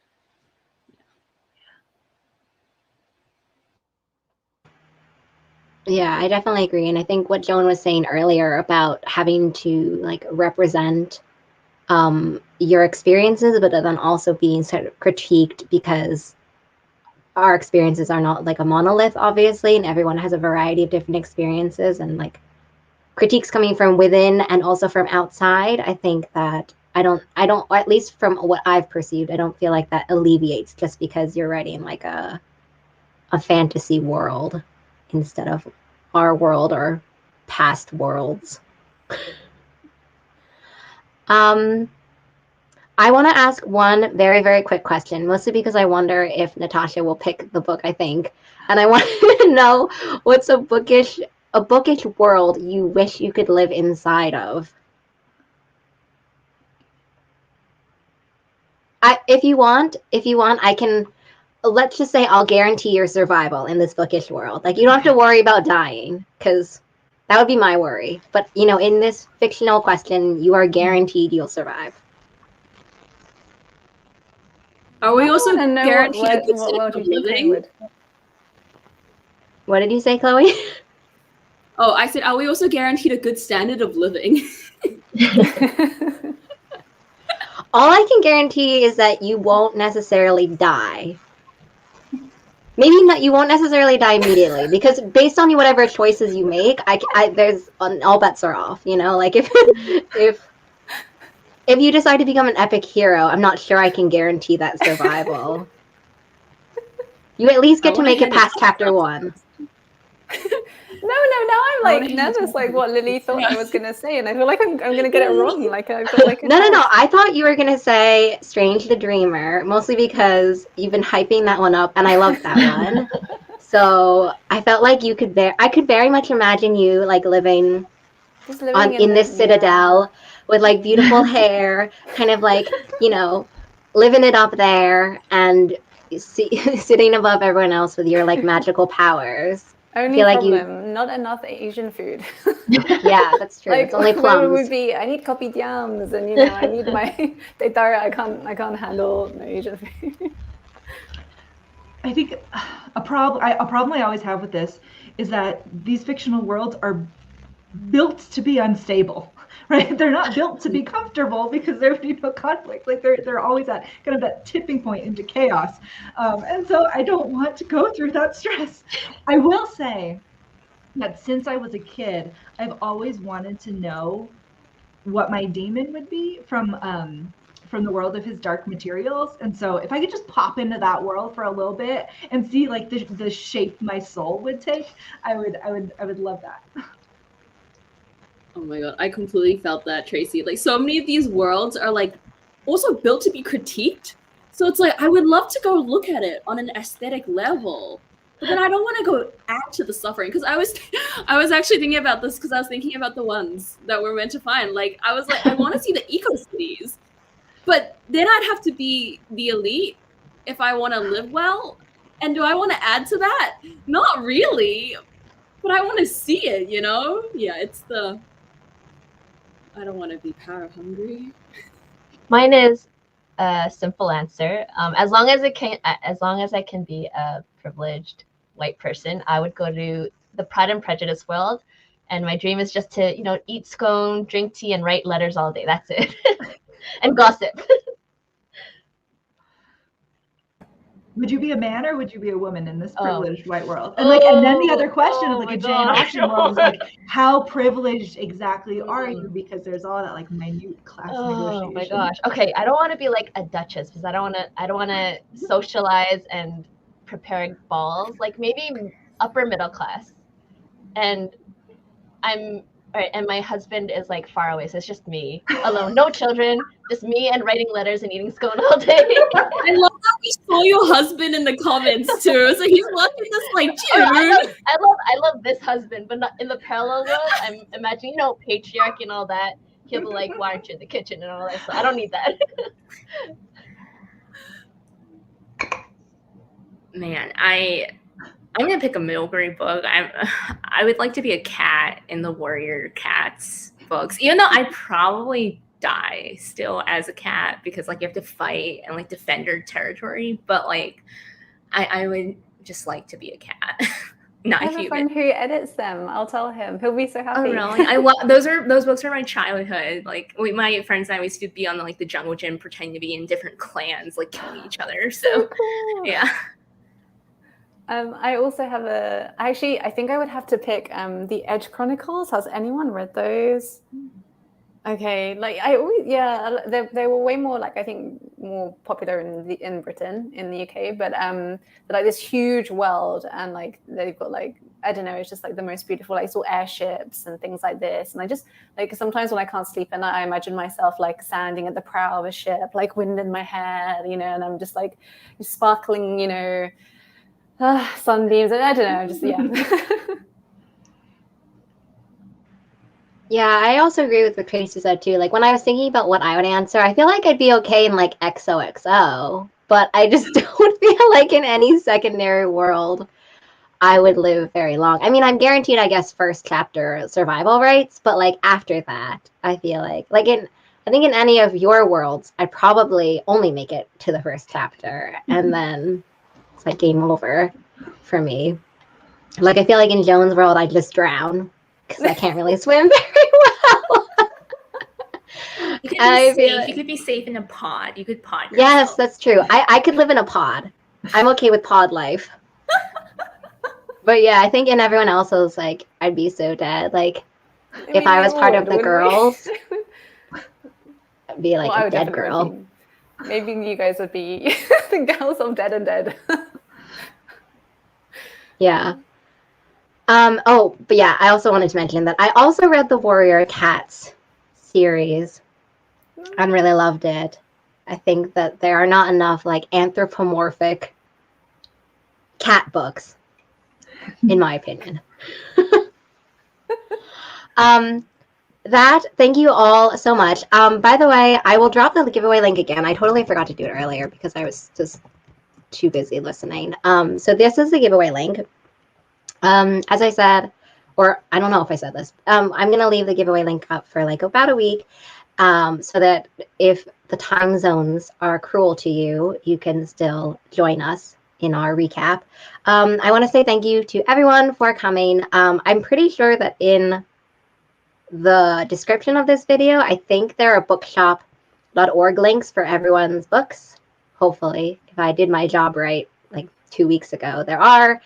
Yeah, I definitely agree. And I think what Joan was saying earlier about having to like represent your experiences, but then also being sort of critiqued because our experiences are not like a monolith, obviously, and everyone has a variety of different experiences, and like critiques coming from within and also from outside. I think that I don't, at least from what I've perceived, I don't feel like that alleviates just because you're writing like a fantasy world instead of our world or past worlds. I want to ask one very, very quick question, mostly because I wonder if Natasha will pick the book, I think. And I want to know what's a bookish world you wish you could live inside of. If you want, I can, let's just say I'll guarantee your survival in this bookish world. Like, you don't have to worry about dying, because that would be my worry. But, you know, in this fictional question, you are guaranteed you'll survive. Are we also guaranteed what a good world standard you of think living? would? What did you say, Chloe? Oh, I said, are we also guaranteed a good standard of living? All I can guarantee is that you won't necessarily die. Maybe not. You won't necessarily die immediately, because based on whatever choices you make, there's all bets are off. You know, like if you decide to become an epic hero, I'm not sure I can guarantee that survival. You at least get to make it past chapter 1. No, now I'm like nervous, like what Lily thought I was gonna say, and I feel like I'm gonna get it wrong. Like I've got like No. I thought you were gonna say Strange the Dreamer, mostly because you've been hyping that one up, and I loved that one. So I felt like I could very much imagine you like living in this citadel with like beautiful hair, kind of like, you know, living it up there and sitting above everyone else with your like magical powers. Only problem, not enough Asian food. Yeah, that's true. Like, it's only where plums. would be? I need kopitiams, and you know, I need my tetara. I can't handle no Asian food. I think a problem I always have with this is that these fictional worlds are built to be unstable, right? They're not built to be comfortable because there's conflict. Like they're always at kind of that tipping point into chaos, and so I don't want to go through that stress. I will say that since I was a kid, I've always wanted to know what my demon would be from the world of his dark materials. And so if I could just pop into that world for a little bit and see like the shape my soul would take, I would love that. Oh my god, I completely felt that, Tracy. Like, so many of these worlds are like also built to be critiqued. So it's like I would love to go look at it on an aesthetic level, but then I don't want to go add to the suffering. Because I was actually thinking about this because I was thinking about the ones that we're meant to find. Like, I was like, I want to see the eco cities, but then I'd have to be the elite if I want to live well. And do I want to add to that? Not really, but I want to see it. You know? Yeah, it's the. I don't want to be power hungry. Mine is a simple answer. As long as I can be a privileged white person, I would go to the Pride and Prejudice world, and my dream is just to, you know, eat scone, drink tea, and write letters all day. That's it, and gossip. Would you be a man or would you be a woman in this privileged white world? And like, and then the other question of like a Jane Austen world is like, how privileged exactly are you? Because there's all that like minute class negotiation. Oh my gosh. Okay, I don't want to be like a duchess because I don't want to socialize and prepare balls. Like maybe upper middle class, and and my husband is like far away, so it's just me alone, no children, just me and writing letters and eating scone all day. I love that we saw your husband in the comments too. So he's watching this like, dude. I love this husband, but not in the parallel world. I'm imagining, you know, patriarchy and all that. He'll be like, why aren't you in the kitchen and all that? So I don't need that. Man, I'm gonna pick a middle grade book. I would like to be a cat in the Warrior Cats books, even though I probably die still as a cat because like you have to fight and like defend your territory. But like I would just like to be a cat, not I have a human. friend who edits them. I'll tell him. He'll be so Oh happy. really? I love those books are my childhood. Like my friends and I used to be on the jungle gym pretending to be in different clans, like killing each other. So cool. yeah. I also have I think I would have to pick the Edge Chronicles. Has anyone read those? Okay, like I always, they were way more like I think more popular in Britain, in the UK, but they're like this huge world, and like they've got like I don't know, it's just like the most beautiful like sort of airships and things like this, and I just like sometimes when I can't sleep at night, I imagine myself like standing at the prow of a ship, like wind in my hair, and I'm just like sparkling, sunbeams, and I don't know, just Yeah, I also agree with what Tracy said too. Like when I was thinking about what I would answer, I feel like I'd be okay in like XOXO, but I just don't feel like in any secondary world I would live very long. I mean, I'm guaranteed, I guess, first chapter survival rights, but like after that, I feel like I think in any of your worlds, I'd probably only make it to the first chapter, and then it's like game over for me. Like I feel like in Joan's world, I'd just drown because I can't really swim very well. You could be safe. You could be safe in a pod. You could pod yourself. Yes, that's true. I could live in a pod. I'm okay with pod life. But yeah, I think in everyone else's, like, I'd be so dead. Like, if I was part of the girls, I'd be like a dead girl. Maybe you guys would be the girls of Dead and Dead. Yeah. Oh, but yeah, I also wanted to mention that I also read the Warrior Cats series and really loved it. I think that there are not enough like anthropomorphic cat books, in my opinion. Thank you all so much. By the way, I will drop the giveaway link again. I totally forgot to do it earlier because I was just too busy listening. So this is the giveaway link. As I said, or I don't know if I said this, I'm going to leave the giveaway link up for like about a week so that if the time zones are cruel to you, you can still join us in our recap. I want to say thank you to everyone for coming. I'm pretty sure that in the description of this video, I think there are bookshop.org links for everyone's books. Hopefully, if I did my job right, like 2 weeks ago, there are.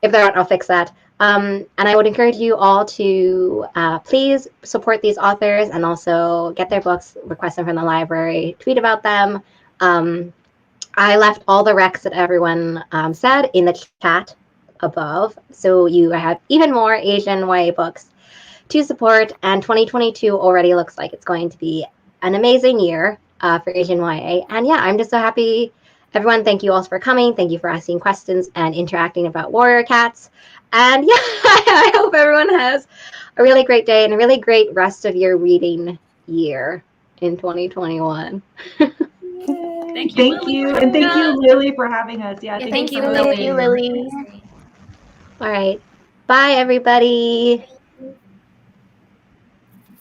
If there aren't, I'll fix that. And I would encourage you all to please support these authors and also get their books, request them from the library, tweet about them. I left all the recs that everyone said in the chat above, so you have even more Asian YA books to support. And 2022 already looks like it's going to be an amazing year for Asian YA. And yeah, I'm just so happy. Everyone, thank you all for coming. Thank you for asking questions and interacting about Warrior Cats. And yeah, I hope everyone has a really great day and a really great rest of your reading year in 2021. Thank you. And thank you, Lily, for having us. Yeah, thank you, so Lily. much. Thank you, Lily. All right. Bye, everybody.